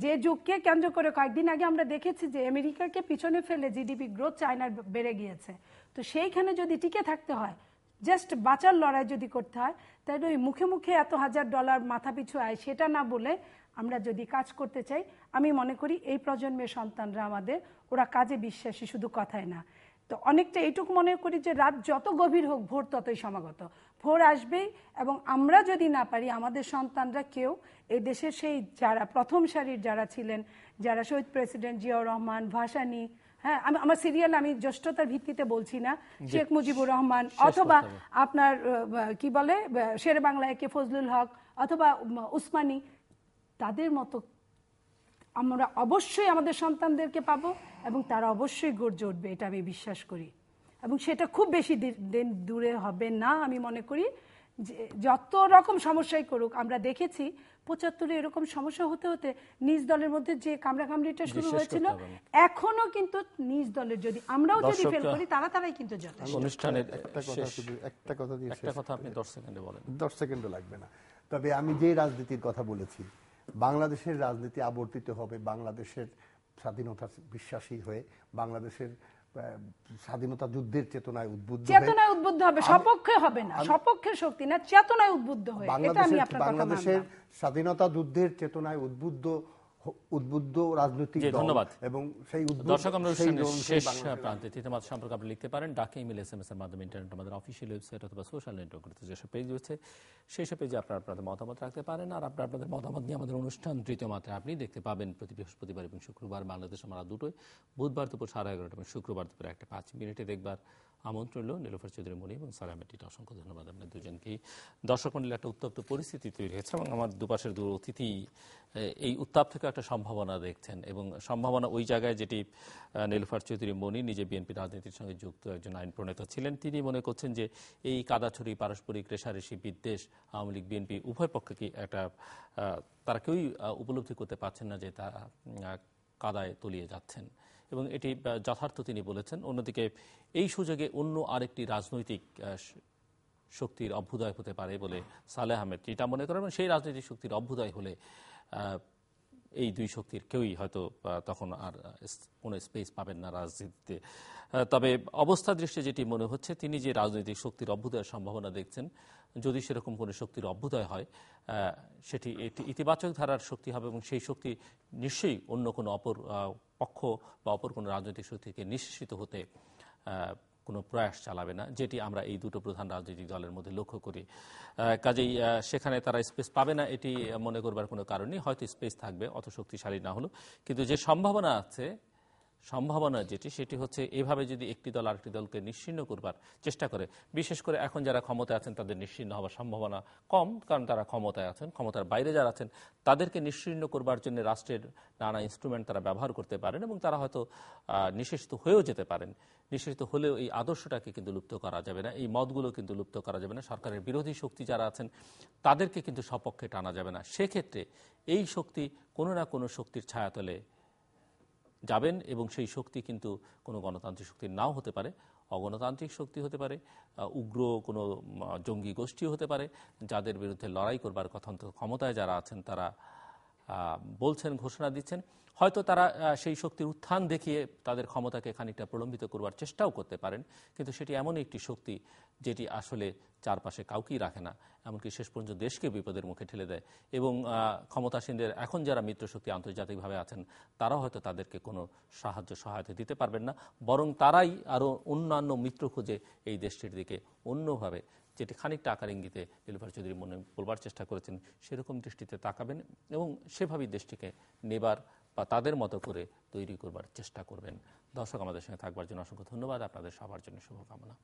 যে যুগকে কেন্দ্র করে কয়েকদিন আগে আমরা দেখেছি যে আমেরিকাকে পিছনে ফেলে জিডিপি গ্রোথ চায়নার বেড়ে গিয়েছে। তো সেইখানে যদি টিকে থাকতে হয়, জাস্ট বাঁচার লড়াই যদি করতে হয়, তাহলে ওই মুখে মুখে এত $1000 মাথা পিছু আয় সেটা না বলে আমরা যদি কাজ করতে চাই, আমি মনে করি এই প্রজন্মের সন্তানরা আমাদের, ওরা কাজে বিশ্বাসী, শুধু কথায় না। তো অনেকটা এইটুকু মনে করি যে রাত যত গভীর হোক ভোর ততই সমাগত, ভোর আসবেই। এবং আমরা যদি না পারি, আমাদের সন্তানরা কেউ এই দেশের সেই যারা প্রথম সারির যারা ছিলেন, যারা শহীদ প্রেসিডেন্ট জিয়াউর রহমান, ভাসানী, হ্যাঁ আমার সিরিয়াল আমি জ্যেষ্ঠতার ভিত্তিতে বলছি না, শেখ মুজিবুর রহমান, অথবা আপনার কি বলে শেরে বাংলা একে ফজলুল হক, অথবা উসমানী, তাদের মতো আমরা অবশ্যই আমাদের সন্তানদেরকে পাবো এবং তারা অবশ্যই গর্জে উঠবে, এটা আমি বিশ্বাস করি। এবং সেটা খুব বেশি দিন দূরে হবে না। আমি মনে করি যে যত রকম সমস্যাই করুক, আমরা দেখেছি 75-এ এরকম সমস্যা হতে হতে নিজ দলের মধ্যে যে কামড়াকামড়িটা শুরু হয়েছিল, এখনো কিন্তু নিজ দলের যদি আমরাও যদি ফেল করি, তারাই কিন্তু যথেষ্ট। অনুষ্ঠানের একটা কথা দিয়ে একটা কথা আপনি 10 সেকেন্ডে বলেন। 10 সেকেন্ডও লাগবে না। তবে আমি যে রাজনীতির কথা বলেছি, বাংলাদেশের রাজনীতি আবর্তিত হবে বাংলাদেশের স্বাধীনতা বিশ্বাসী হয়ে, বাংলাদেশের স্বাধীনতা যুদ্ধের চেতনায় উদ্বুদ্ধ হবে, সপক্ষে হবে না, সপক্ষের শক্তি না, চেতনায় উদ্বুদ্ধ হয়ে। এটা আমি আপনার কথা মানলাম। বাংলাদেশের স্বাধীনতা যুদ্ধের চেতনায় উদ্বুদ্ধ রাজনৈতিক দল এবং সেই দর্শক আমরা শেষ প্রান্তে তৃতীয়মাত্র সম্পর্কে আপনি লিখতে পারেন ডাকে, ইমেল, SMS এর মাধ্যমে, ইন্টারনেট, আমাদের অফিসিয়াল ওয়েবসাইট অথবা সোশ্যাল নেটওয়ার্কে যেসব পেজ রয়েছে সেই সব পেজে আপনারা আপনাদের মতামত রাখতে পারেন। আর আপনাদের মতামত নিয়ে আমাদের অনুষ্ঠান তৃতীয় মাত্রায় আপনি দেখতে পাবেন প্রতি বৃহস্পতিবার এবং শুক্রবার বাংলাদেশ আমরা দুটোই, বুধবার দুপুর 11:30 এবং শুক্রবার দুপুর 1:05 দেখবার আমন্ত্রণ রইল। নীলুফার চৌধুরী মনি এবং সারা আহমেদ টিটা, অসংখ্য ধন্যবাদ আপনাদের দুজনকেই। দর্শক মণ্ডলীর একটা উত্তপ্ত পরিস্থিতি তৈরি হয়েছে এবং আমার দুপাশের দু অতিথি এই উত্তাপ থেকে একটা সম্ভাবনা দেখছেন এবং সম্ভাবনা ওই জায়গায় যেটি নীলুফার চৌধুরী মনি নিজে বিএনপি রাজনীতির সঙ্গে যুক্ত একজন আইন প্রণেতা ছিলেন, তিনি মনে করছেন যে এই কাদাছড়ি পারস্পরিক রেষারেষি বিদ্বেষ আওয়ামী লীগ বিএনপি উভয় পক্ষকে একটা তারা কেউই উপলব্ধি করতে পারছেন না যে তারা কাদায় তলিয়ে যাচ্ছেন এবং এটি যথার্থ তিনি বলেছেন। অন্যদিকে এই সুযোগে অন্য আরেকটি রাজনৈতিক শক্তির অভ্যুদয় হতে পারে বলে সালেহ আহমেদ এটা মনে করেন এবং সেই রাজনৈতিক শক্তির অভ্যুদয় হলে এই দুই শক্তির কেউই হয়তো তখন আর কোনো স্পেস পাবেন না রাজনীতিতে। তবে অবস্থা দৃষ্টি যেটি মনে হচ্ছে, তিনি যে রাজনৈতিক শক্তির অভ্যুদয়ের সম্ভাবনা দেখছেন, যদি সেরকম কোনো শক্তির অভ্যুদয় হয় সেটি একটি ইতিবাচক ধারার শক্তি হবে এবং সেই শক্তি নিশ্চয়ই অন্য কোনো অপর পক্ষ বা অপর কোনো রাজনৈতিক শক্তিকে নিঃশেষিত হতে কোনো প্রয়াস চালাবে না, যেটি আমরা এই দুটো প্রধান রাজনৈতিক দলের মধ্যে লক্ষ্য করি। কাজেই সেখানে তারা স্পেস পাবে না এটি মনে করবার কোনো কারণ নেই, হয়তো স্পেস থাকবে অত শক্তিশালী না হলো, কিন্তু যে সম্ভাবনা আছে, সম্ভাবনা যেটি সেটি হচ্ছে এভাবে যদি একটি দল আরেকটি দলকে নিশ্চিহ্ন করবার চেষ্টা করে, বিশেষ করে এখন যারা ক্ষমতায় আছেন তাদের নিশ্চিহ্ন হওয়ার সম্ভাবনা কম, কারণ তারা ক্ষমতায় আছেন, ক্ষমতার বাইরে যারা আছেন তাদেরকে নিশ্চিহ্ন করবার জন্য রাষ্ট্রের নানা ইনস্ট্রুমেন্ট তারা ব্যবহার করতে পারেন এবং তারা হয়তো নিঃশেষিত হয়েও যেতে পারেন। নিঃশেষিত হলেও এই আদর্শটাকে কিন্তু লুপ্ত করা যাবে না, এই মতগুলো কিন্তু লুপ্ত করা যাবে না, সরকারের বিরোধী শক্তি যারা আছেন তাদেরকে কিন্তু সপক্ষে টানা যাবে না। সেক্ষেত্রে এই শক্তি কোনো না কোনো শক্তির ছায়াতলে যাবেন এবং সেই শক্তি কিন্তু কোনো গণতান্ত্রিক শক্তি নাও হতে পারে, অগণতান্ত্রিক শক্তি হতে পারে, উগ্র কোনো জঙ্গি গোষ্ঠীও হতে পারে, যাদের বিরুদ্ধে লড়াই করবার কথা ক্ষমতায় যারা আছেন তারা বলছেন, ঘোষণা দিচ্ছেন। হয়তো তারা সেই শক্তির উত্থান দেখিয়ে তাদের ক্ষমতাকে খানিকটা প্রলম্বিত করবার চেষ্টাও করতে পারেন, কিন্তু সেটি এমন একটি শক্তি যেটি আসলে চারপাশে কাউকেই রাখে না, এমনকি শেষ পর্যন্ত দেশকে বিপদের মুখে ঠেলে দেয় এবং ক্ষমতাসীনদের এখন যারা মিত্রশক্তি আন্তর্জাতিকভাবে আছেন তারাও হয়তো তাদেরকে কোনো সাহায্য সহায়তা দিতে পারবেন না, বরং তারাই আরও অন্যান্য মিত্র খুঁজে এই দেশটির দিকে অন্যভাবে, যেটি খানিকটা আকার ইঙ্গিতে নীলুফার চৌধুরী মনে বলবার চেষ্টা করেছেন, সেরকম দৃষ্টিতে তাকাবেন এবং সেভাবেই দেশটিকে নেবার বা তাদের মতো করে তৈরি করবার চেষ্টা করবেন। দর্শক, আমাদের সঙ্গে থাকবার জন্য অসংখ্য ধন্যবাদ, আপনাদের সবার জন্য শুভকামনা।